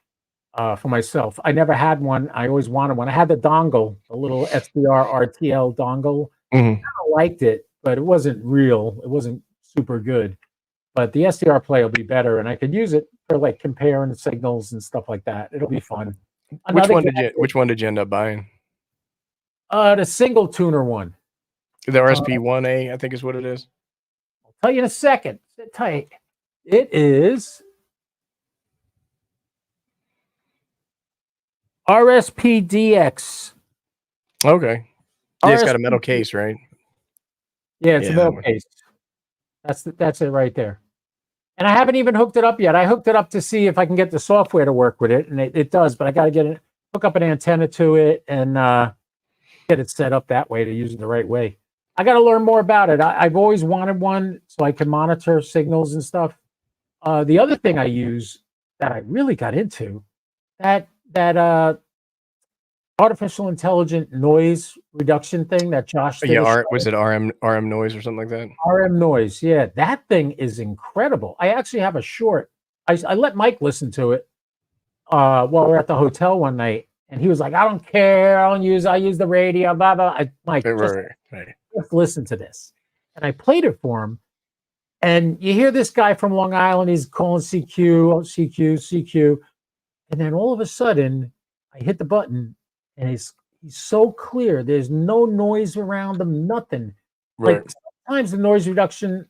for myself. I never had one. I always wanted one. I had the dongle, the little SDR RTL dongle. Mhm. I liked it, but it wasn't real. It wasn't super good. But the SDR Play will be better, and I could use it for like comparing signals and stuff like that. It'll be fun. Which Another one did gadget, you end up buying? the single tuner one. The RSP-1A, I think is what it is. I'll tell you in a second. Sit tight. It is RSPDX. Okay. Yeah, it's got a metal RSPD. case, right? Yeah, it's a Yeah, metal that one. case. That's it right there. And I haven't even hooked it up yet. I hooked it up to see if I can get the software to work with it, and it does. But I got to hook up an antenna to it and get it set up that way to use it the right way. I got to learn more about it. I've always wanted one so I can monitor signals and stuff. The other thing I use that I really got into that artificial intelligent noise reduction thing that Josh did. Yeah, was it RM noise or something like that? RM noise. Yeah, that thing is incredible. I actually have a short. I let Mike listen to it while we're at the hotel one night, and he was like, "I don't care. I use the radio." Blah blah. Mike, Right. just listen to this. And I played it for him, and you hear this guy from Long Island. He's calling CQ, CQ, CQ, and then all of a sudden, I hit the button, and he's so clear. There's no noise around him. Nothing. Right. Like sometimes the noise reduction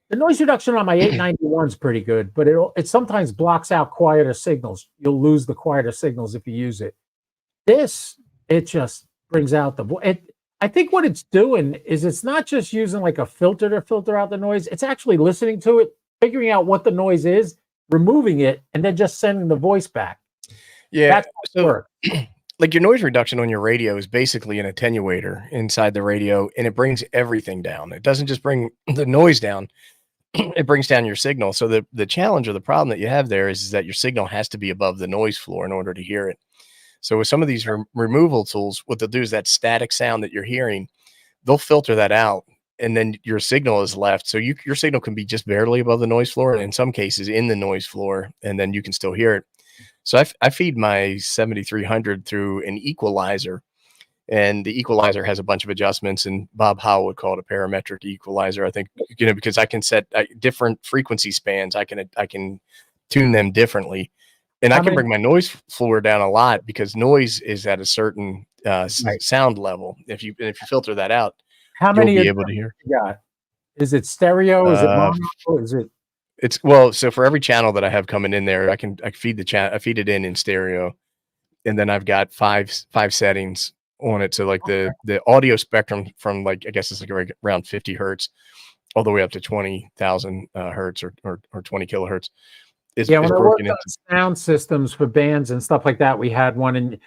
on my 891 is pretty good, but it sometimes blocks out quieter signals. You'll lose the quieter signals if you use it. It just brings out the voice. I think what it's doing is it's not just using like a filter to filter out the noise. It's actually listening to it, figuring out what the noise is, removing it, and then just sending the voice back. Yeah. That's So work. like your noise reduction on your radio is basically an attenuator inside the radio, and it brings everything down. It doesn't just bring the noise down, it brings down your signal. So the challenge or the problem that you have there is that your signal has to be above the noise floor in order to hear it. So with some of these removal tools, what they'll do is that static sound that you're hearing, they'll filter that out, and then your signal is left. So your signal can be just barely above the noise floor, and in some cases in the noise floor, and then you can still hear it. So I feed my 7300 through an equalizer, and the equalizer has a bunch of adjustments, and Bob Howell would call it a parametric equalizer. I think, because I can set different frequency spans. I can tune them differently, and I can bring my noise floor down a lot, because noise is at a certain sound level. If you filter that out, how you'll many be able to hear. you got? Is it stereo? Is it mono? Is it? It's, well, so for every channel that I have coming in there, I feed I feed it in stereo, and then I've got five settings on it. So like the audio spectrum from, like, I guess it's like around 50 hertz all the way up to 20,000 hertz or 20 kilohertz. When I worked on sound systems for bands and stuff like that, we had one, and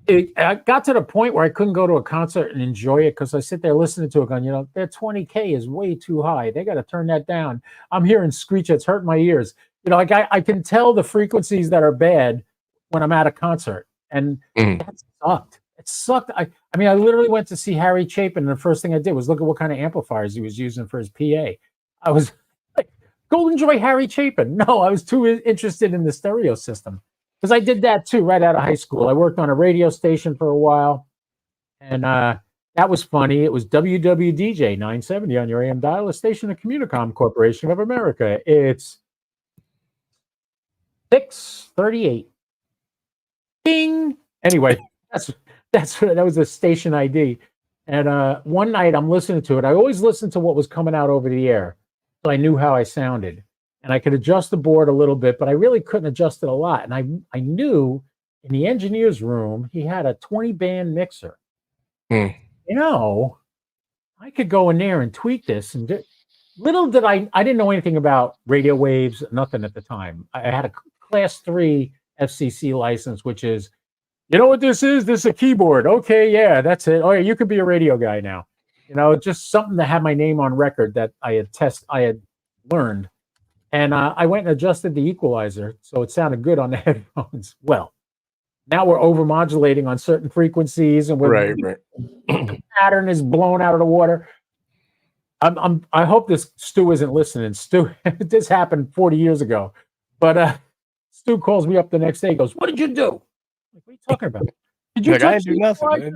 it got to the point where I couldn't go to a concert and enjoy it, because I sit there listening to it going, their 20K is way too high. They got to turn that down. I'm hearing screech. It's hurting my ears. Like I can tell the frequencies that are bad when I'm at a concert, and that sucked. It sucked. I mean, I literally went to see Harry Chapin, and the first thing I did was look at what kind of amplifiers he was using for his PA. I was like, go enjoy Harry Chapin. No, I was too interested in the stereo system. Because I did that too right out of high school. I worked on a radio station for a while, and that was funny. It was WWDJ 970 on your AM dial, a station of Communicom Corporation of America. It's 638. Ding. Anyway, that was a station ID. And one night I'm listening to it. I always listened to what was coming out over the air, so I knew how I sounded. And I could adjust the board a little bit, but I really couldn't adjust it a lot. And I knew in the engineer's room, he had a 20-band mixer. I could go in there and tweak this. And little did I didn't know anything about radio waves, nothing at the time. I had a class 3 FCC license, which is, you know what this is? This is a keyboard. Okay, yeah, that's it. Oh, yeah, you could be a radio guy now. Just something to have my name on record that I had learned. And I went and adjusted the equalizer so it sounded good on the headphones. Well, now we're overmodulating on certain frequencies, and the pattern is blown out of the water. I hope this Stu isn't listening. Stu, this happened 40 years ago, but Stu calls me up the next day. He goes, "What did you do?" Like, what are you talking about? Did you I do nothing?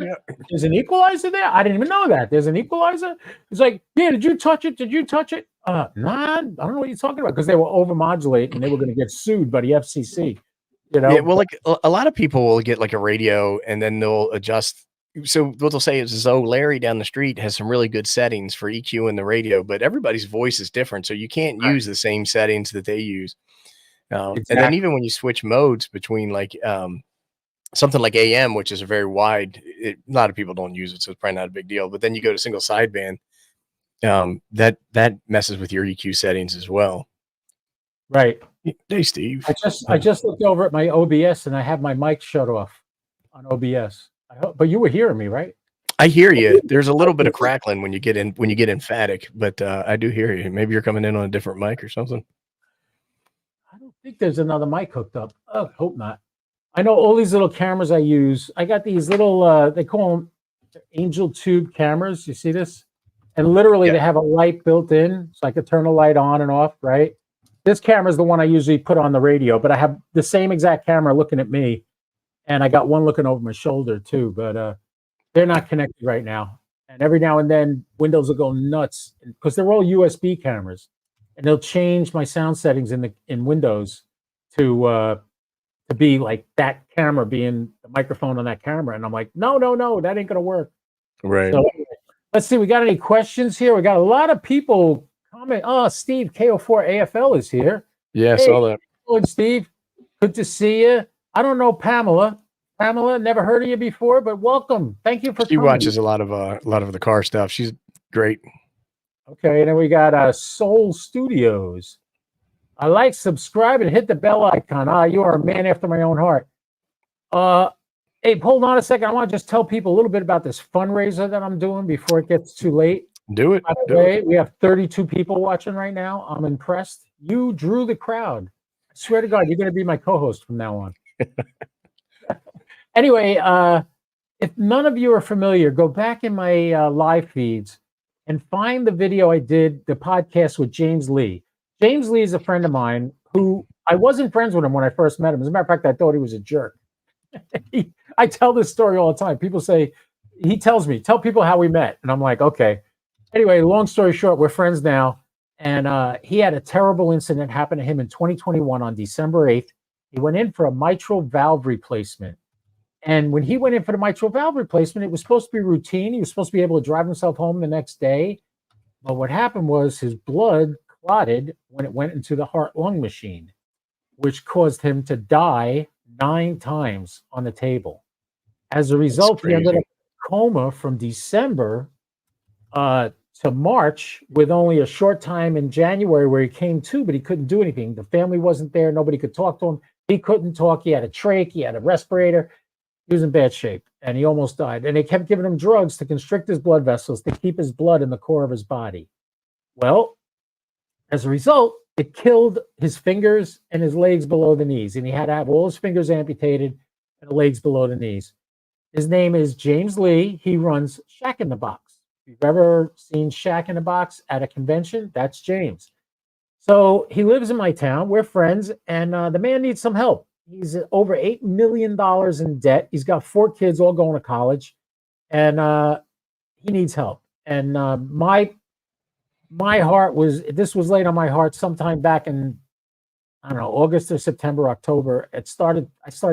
There's an equalizer there? I didn't even know that. There's an equalizer? It's like, yeah, did you touch it? Did you touch it? Nah, I don't know what you're talking about, because they were overmodulating and they were going to get sued by the FCC. Yeah, well, like a lot of people will get like a radio and then they'll adjust. So what they'll say is, oh, Larry down the street has some really good settings for EQ in the radio, but everybody's voice is different. So you can't use the same settings that they use. And then even when you switch modes between like, something like AM, which is a very wide, a lot of people don't use it, so it's probably not a big deal. But then you go to single sideband, that messes with your EQ settings as well. Right. Hey, Steve. I just looked over at my OBS and I have my mic shut off on OBS. But you were hearing me, right? I hear you. There's a little bit of crackling when you get emphatic, but I do hear you. Maybe you're coming in on a different mic or something. I don't think there's another mic hooked up. Oh, hope not. I know all these little cameras I use. I got these little, they call them angel tube cameras. You see this? And literally they have a light built in, so I could turn the light on and off, right? This camera is the one I usually put on the radio, but I have the same exact camera looking at me, and I got one looking over my shoulder too, but they're not connected right now. And every now and then Windows will go nuts because they're all USB cameras, and they'll change my sound settings in Windows to be like that camera being the microphone on that camera. And I'm like, no, that ain't going to work. Right. So let's see. We got any questions here? We got a lot of people comment. Oh, Steve, KO4 AFL is here. Yeah, I saw that. Good, Steve. Good to see you. I don't know Pamela. Pamela, never heard of you before, but welcome. Thank you for She watches a lot of the car stuff. She's great. Okay, and then we got Soul Studios. I like, subscribe, and hit the bell icon. You are a man after my own heart. Hey, hold on a second. I want to just tell people a little bit about this fundraiser that I'm doing before it gets too late. Do it. By the way, we have 32 people watching right now. I'm impressed. You drew the crowd. I swear to God, you're going to be my co-host from now on. Anyway, if none of you are familiar, go back in my live feeds and find the video I did, the podcast with James Lee. James Lee is a friend of mine who I wasn't friends with him when I first met him. As a matter of fact, I thought he was a jerk. I tell this story all the time. People say, he tells me, tell people how we met. And I'm like, okay. Anyway, long story short, we're friends now. And he had a terrible incident happen to him in 2021 on December 8th. He went in for a mitral valve replacement. And when he went in for the mitral valve replacement, it was supposed to be routine. He was supposed to be able to drive himself home the next day. But what happened was his blood clotted when it went into the heart lung machine, which caused him to die 9 times on the table. As a That's result, he ended up crazy. in coma from December to March, with only a short time in January where he came to, but he couldn't do anything. The family wasn't there. Nobody could talk to him. He couldn't talk. He had a trach. He had a respirator. He was in bad shape, and he almost died. And they kept giving him drugs to constrict his blood vessels to keep his blood in the core of his body. Well, as a result, it killed his fingers and his legs below the knees, and he had to have all his fingers amputated and the legs below the knees. His name is James Lee. He runs Shack in the Box. If you've ever seen Shack in the Box at a convention, that's James. So he lives in my town. We're friends, and the man needs some help. He's over $8 million in debt. He's got 4 kids all going to college, and he needs help. And my heart was, this was laid on my heart sometime back in, I don't know, August or September, October. I started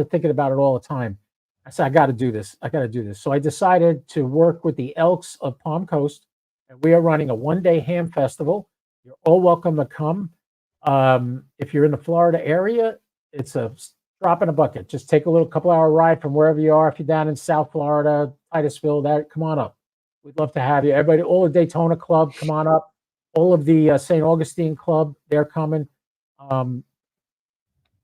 thinking about it all the time. I said, I got to do this. I got to do this. So I decided to work with the Elks of Palm Coast, and we are running a 1-day ham festival. You're all welcome to come. If you're in the Florida area, it's a drop in a bucket. Just take a little couple-hour ride from wherever you are. If you're down in South Florida, Titusville, come on up. We'd love to have you. Everybody, all the Daytona Club, come on up. All of the St. Augustine Club, they're coming.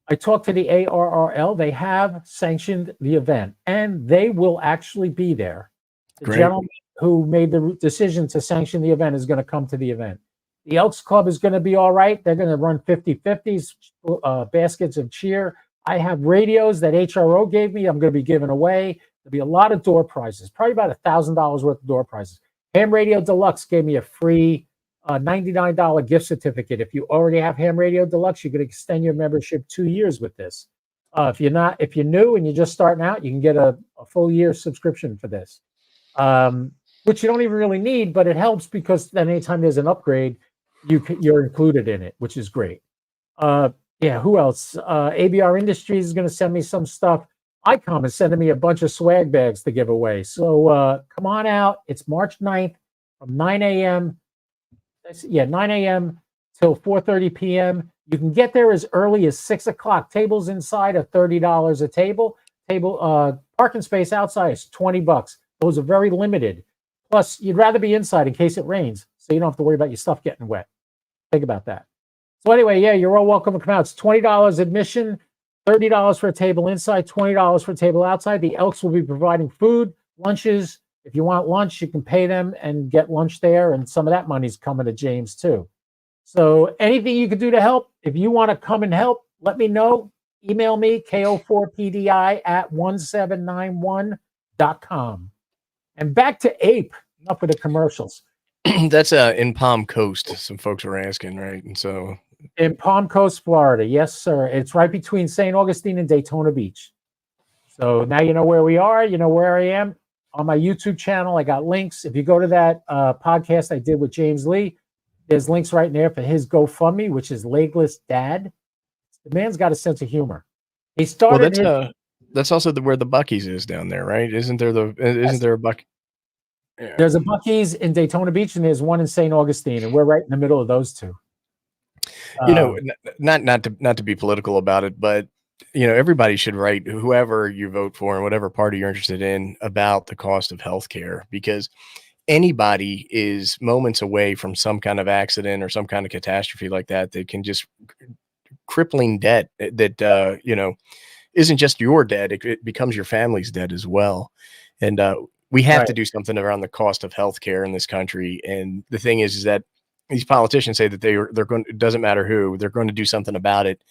I talked to the ARRL. They have sanctioned the event, and they will actually be there. The Great. gentleman who made the decision to sanction the event is going to come to the event. The Elks Club is going to be all right. They're going to run 50-50s, baskets of cheer. I have radios that HRO gave me. I'm going to be giving away. There'll be a lot of door prizes, probably about $1,000 worth of door prizes. Ham Radio Deluxe gave me a free $99 gift certificate. If you already have Ham Radio Deluxe, you can extend your membership 2 years with this. If you're new and you're just starting out, you can get a full year subscription for this, which you don't even really need, but it helps because then anytime there's an upgrade, you're included in it, which is great. Yeah, who else? ABR Industries is going to send me some stuff. ICOM is sending me a bunch of swag bags to give away. So come on out. It's March 9th from 9 a.m. Yeah, 9 a.m. till 4:30 p.m. You can get there as early as 6 o'clock. Tables inside are $30 a table. Parking space outside is $20. Those are very limited. Plus, you'd rather be inside in case it rains, so you don't have to worry about your stuff getting wet. Think about that. So anyway, yeah, you're all welcome to come out. It's $20 admission, $30 for a table inside, $20 for a table outside. The Elks will be providing food, lunches. If you want lunch, you can pay them and get lunch there, and some of that money's coming to James too. So anything you can do to help, if you want to come and help, let me know. Email me, ko4pdi@1791.com. And back to Ape, enough with the commercials. That's in Palm Coast. Some folks were asking, right? And so in Palm Coast, Florida. Yes, sir. It's right between St. Augustine and Daytona Beach. So now you know where we are. You know where I am. On my YouTube channel, I got links. If you go to that podcast I did with James Lee, there's links right in there for his GoFundMe, which is Legless Dad. The man's got a sense of humor. He started. Well, that's also where the Buc-ee's is down there, right? Isn't there a Buc? Yeah. There's a Buc-ee's in Daytona Beach, and there's one in St. Augustine, and we're right in the middle of those two. You know, not to be political about it, but you know, everybody should write, whoever you vote for and whatever party you're interested in, about the cost of healthcare, because anybody is moments away from some kind of accident or some kind of catastrophe like that can just crippling debt that you know, isn't just your debt, it becomes your family's debt as well. And we have to do something around the cost of healthcare in this country. And the thing is that these politicians say that they're going, it doesn't matter who, they're going to do something about it,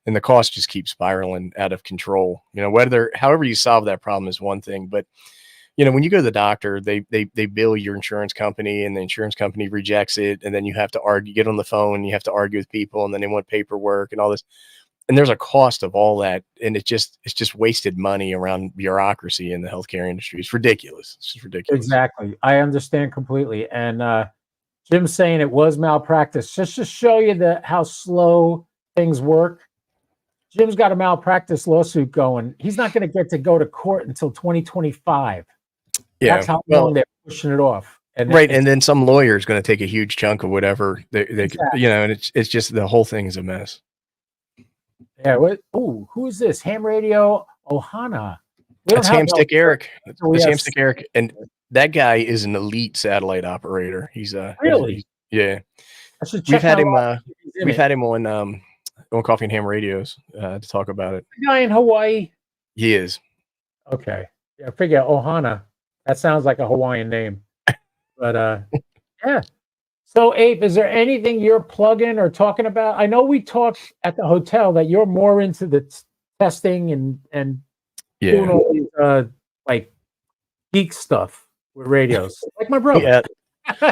and the cost just keeps spiraling out of control. You know, however you solve that problem is one thing, but you know, when you go to the doctor, they bill your insurance company, and the insurance company rejects it, and then you have to argue, get on the phone, you have to argue with people, and then they want paperwork and all this. and there's a cost of all that, and it's just wasted money around bureaucracy in the healthcare industry. It's ridiculous. It's just ridiculous. Exactly. I understand completely. And Jim's saying it was malpractice. Just to show you how slow things work. Jim's got a malpractice lawsuit going. He's not going to get to go to court until 2025. Yeah, that's how long they're pushing it off. And right, and then some lawyer is going to take a huge chunk of whatever they Exactly. you know, and it's just the whole thing is a mess. Yeah. Ooh, who is this? Ham Radio Ohana. That's Hamstick Eric. That's Yes. Hamstick Eric, and that guy is an elite satellite operator. He's Really? yeah. I should We've check had out him. We've it. had him on Coffee and Ham Radios to talk about it. The guy in Hawaii. He is. Okay. Yeah, I figure Ohana. That sounds like a Hawaiian name. But yeah. So Ape, is there anything you're plugging or talking about? I know we talked at the hotel that you're more into the testing and doing all these like geek stuff with radios, like my brother. Yeah.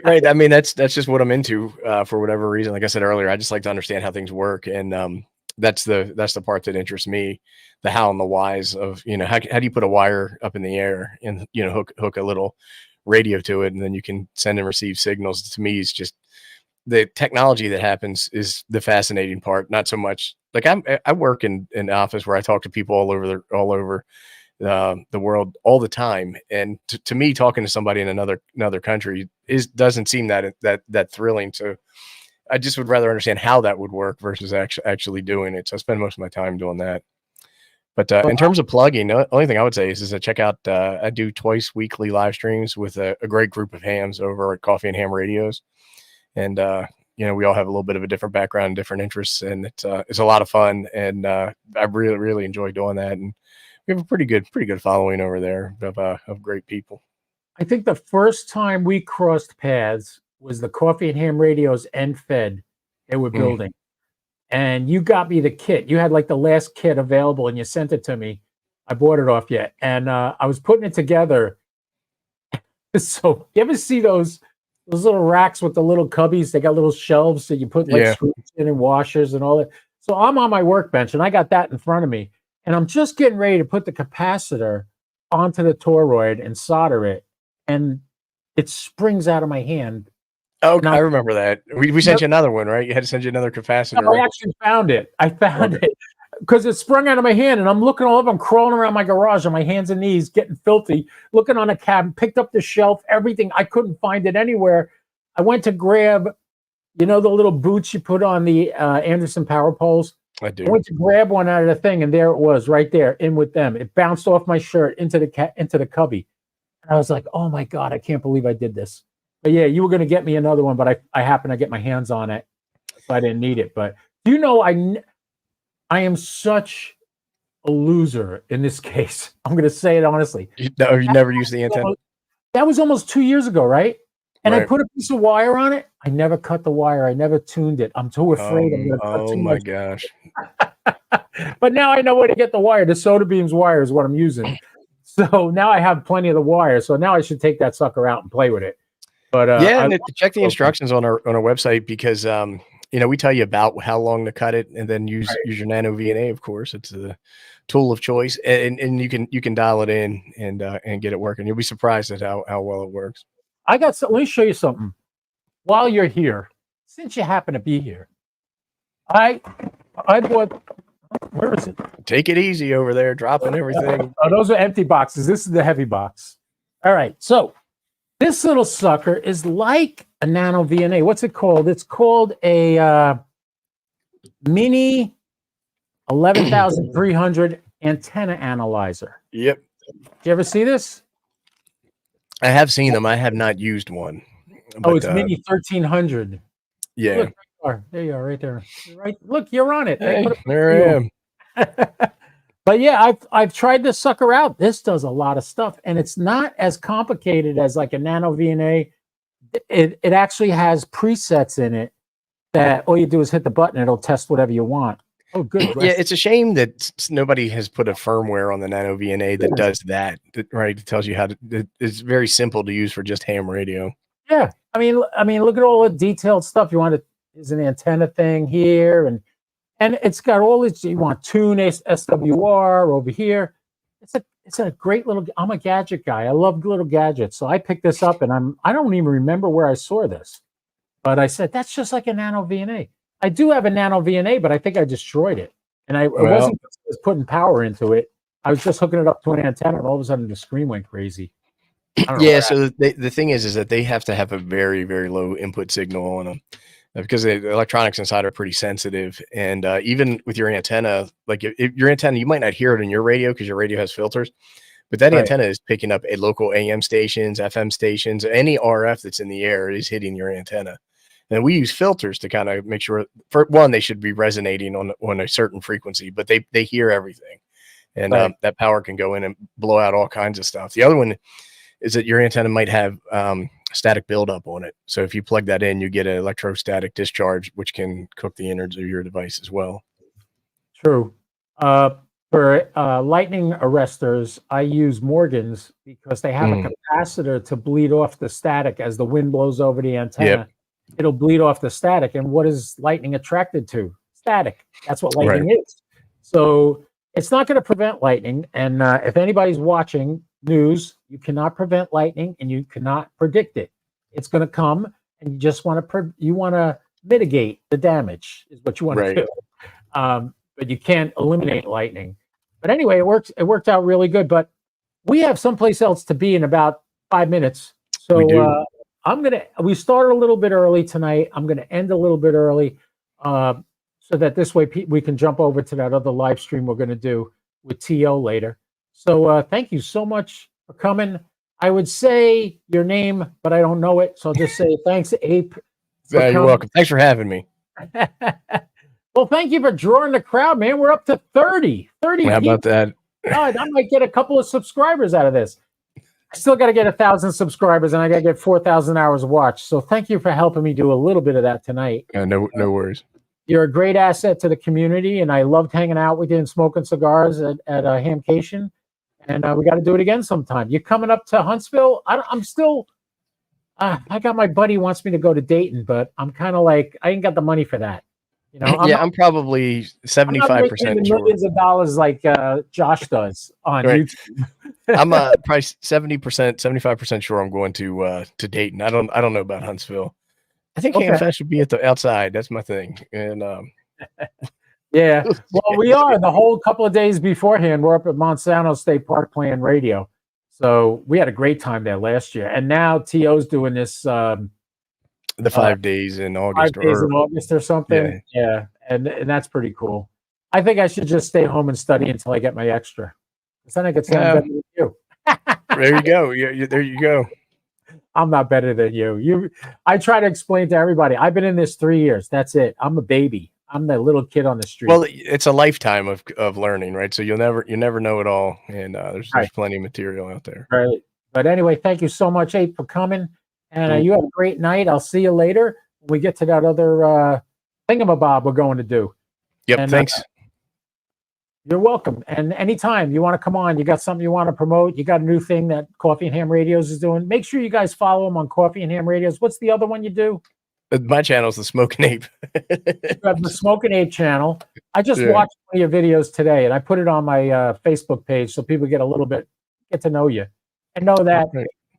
Right. I mean, that's just what I'm into for whatever reason. Like I said earlier, I just like to understand how things work, and that's the part that interests me, the how and the whys of, you know, how do you put a wire up in the air and, you know, hook a little radio to it, and then you can send and receive signals. To me, it's just the technology that happens is the fascinating part. Not so much like I work in an office where I talk to people all over the world all the time, and to me, talking to somebody in another country doesn't seem that thrilling. So I just would rather understand how that would work versus actually doing it. So I spend most of my time doing that. But in terms of plugging, the only thing I would say is to check out, I do twice weekly live streams with a great group of hams over at Coffee and Ham Radios. And, you know, we all have a little bit of a different background and different interests, and it's a lot of fun. And I really, really enjoy doing that. And we have a pretty good following over there of great people. I think the first time we crossed paths was the Coffee and Ham Radios end fed they were building. And you got me the kit. You had like the last kit available and you sent it to me. I bought it off yet. And I was putting it together. So you ever see those little racks with the little cubbies? They got little shelves that you put like screws in and washers and all that. So I'm on my workbench and I got that in front of me. And I'm just getting ready to put the capacitor onto the toroid and solder it. And it springs out of my hand. Oh, I remember that. We sent you another one, right? You had to send you another capacitor. No, I actually found it. I found it because it sprung out of my hand, and I'm looking all over. I'm crawling around my garage on my hands and knees, getting filthy, looking on a cabinet, picked up the shelf, everything. I couldn't find it anywhere. I went to grab, you know, the little boots you put on the Anderson power poles. I do. I went to grab one out of the thing, and there it was, right there, in with them. It bounced off my shirt into the cubby, and I was like, "Oh my God, I can't believe I did this." But yeah, you were going to get me another one, but I happened to get my hands on it, so I didn't need it. But you know, I am such a loser in this case. I'm going to say it honestly. You never used the antenna? That was almost 2 years ago, right? And I put a piece of wire on it. I never cut the wire. I never tuned it. I'm too afraid I'm going to cut too much. Gosh. But now I know where to get the wire. The Soda Beams wire is what I'm using. So now I have plenty of the wire. So now I should take that sucker out and play with it. But and check the instructions on our website, because you know, we tell you about how long to cut it, and then use your nano VNA. Of course, it's the tool of choice, and you can dial it in and get it working. You'll be surprised at how well it works. Let me show you something. While you're here, since you happen to be here, I bought. Where is it? Take it easy over there, dropping everything. Oh, those are empty boxes. This is the heavy box. All right, so this little sucker is like a nano VNA. What's it called? It's called a mini 11,300 antenna analyzer. Yep. Did you ever see this? I have seen them. I have not used one. But, it's mini 1300. Yeah. Look, there you are, right there. Right. Look, you're on it. Hey, there I am. But yeah, I've tried this sucker out. This does a lot of stuff, and it's not as complicated as like a nano VNA. It actually has presets in it that all you do is hit the button. It'll test whatever you want. Oh, good. Yeah, it's a shame that nobody has put a firmware on the nano VNA that does that. Right, it tells you how to. It's very simple to use for just ham radio. Yeah, I mean, look at all the detailed stuff. You want to. There's an antenna thing here, and and it's got all this. You want tune SWR over here. It's a great little. I'm a gadget guy. I love little gadgets, so I picked this up, and I don't even remember where I saw this, but I said that's just like a nano VNA. I do have a nano VNA, but I think I destroyed it, and it Well, wasn't because I was putting power into it. I was just hooking it up to an antenna, and all of a sudden the screen went crazy. I don't know yeah. what So the thing is that they have to have a very, very low input signal on them because the electronics inside are pretty sensitive. And even with your antenna, like if your antenna, you might not hear it in your radio because your radio has filters, but that right. antenna is picking up a local AM stations, FM stations, any RF that's in the air is hitting your antenna. And we use filters to kind of make sure, for one, they should be resonating on a certain frequency, but they hear everything, and Right. that power can go in and blow out all kinds of stuff. The other one is that your antenna might have static buildup on it. So if you plug that in, you get an electrostatic discharge, which can cook the innards of your device as well. True. Uh, for lightning arresters, I use Morgan's because they have a capacitor to bleed off the static as the wind blows over the antenna. Yep. It'll bleed off the static. And what is lightning attracted to? Static. That's what lightning is. So it's not going to prevent lightning. And if anybody's watching news, you cannot prevent lightning and you cannot predict it. It's going to come, and you just want to mitigate the damage is what you want to do. But you can't eliminate lightning. But anyway, it worked out really good. But we have someplace else to be in about 5 minutes. So we started a little bit early tonight. I'm gonna end a little bit early, so that this way we can jump over to that other live stream we're gonna do with TO later. So thank you so much for coming. I would say your name, but I don't know it, so I'll just say thanks, Ape. You're welcome. Thanks for having me. Well, thank you for drawing the crowd, man. We're up to 30 How people. about that? God, I might get a couple of subscribers out of this. I still got to get 1,000 subscribers, and I got to get 4,000 hours watched. So thank you for helping me do a little bit of that tonight. No worries. You're a great asset to the community, and I loved hanging out with you and smoking cigars at HAMcation. And we got to do it again sometime. You're coming up to Huntsville. I'm still. I got my buddy wants me to go to Dayton, but I'm kind of like I ain't got the money for that. You know, I'm probably 75% sure. Millions of dollars like Josh does on YouTube. I'm probably 70%, 75% sure I'm going to Dayton. I don't know about Huntsville. I think HamFest should be at the outside. That's my thing. And yeah, well, we are the whole couple of days beforehand. We're up at Monsanto State Park playing radio, so we had a great time there last year. And now TO's doing this. The 5 days in August, 5 days in August or something. Yeah. And that's pretty cool. I think I should just stay home and study until I get my extra. Because then I could sound better than you. There you go. There you go. I'm not better than you. I try to explain to everybody. I've been in this 3 years. That's it. I'm a baby. I'm the little kid on the street. Well, it's a lifetime of learning, right? So you never know it all, and there's plenty of material out there. Right. But anyway, thank you so much, Ape, for coming. And you have a great night. I'll see you later when we get to that other thingamabob we're going to do. Yep, and, thanks. You're welcome. And anytime you want to come on, you got something you want to promote, you got a new thing that Coffee and Ham Radios is doing, make sure you guys follow them on Coffee and Ham Radios. What's the other one you do? My channel is The Smoking Ape. You have The Smoking Ape channel. I just watched one of your videos today, and I put it on my Facebook page so people get to know you and know that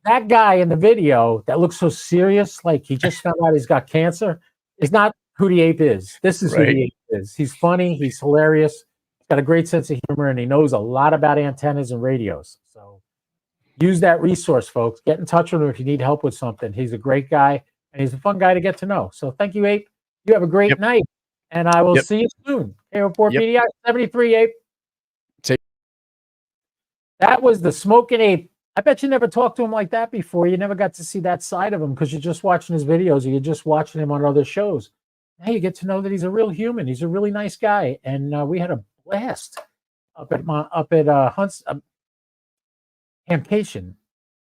that guy in the video that looks so serious, like he just found out he's got cancer, is not who the ape is. This is who the ape is. He's funny. He's hilarious. He's got a great sense of humor, and he knows a lot about antennas and radios. So use that resource, folks. Get in touch with him if you need help with something. He's a great guy, and he's a fun guy to get to know. So thank you, Ape. You have a great night, and I will see you soon. Airport PDI 73, Ape. That was the Smoking Ape. I bet you never talked to him like that before. You never got to see that side of him because you're just watching his videos or you're just watching him on other shows. Now you get to know that he's a real human. He's a really nice guy, and we had a blast up at HAMcation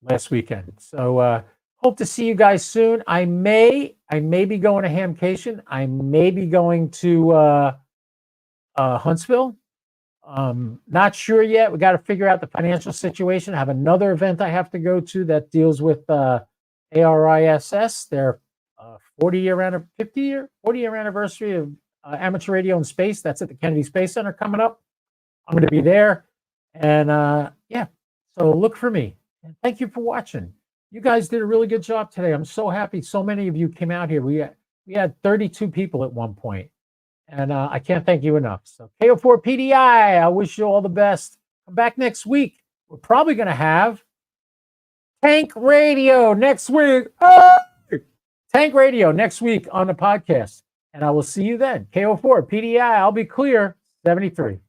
last weekend. So hope to see you guys soon. I may be going to HAMcation. I may be going to Huntsville. Not sure yet. We got to figure out the financial situation. I have another event I have to go to that deals with ARISS, their 40-year anniversary of Amateur Radio in Space. That's at the Kennedy Space Center coming up. I'm going to be there. And yeah, so look for me. And thank you for watching. You guys did a really good job today. I'm so happy so many of you came out here. We had 32 people at one point. And I can't thank you enough. So KO4 PDI, I wish you all the best. Come back next week. We're probably going to have Tank Radio next week. Oh! Tank Radio next week on the podcast. And I will see you then. KO4 PDI, I'll be clear. 73.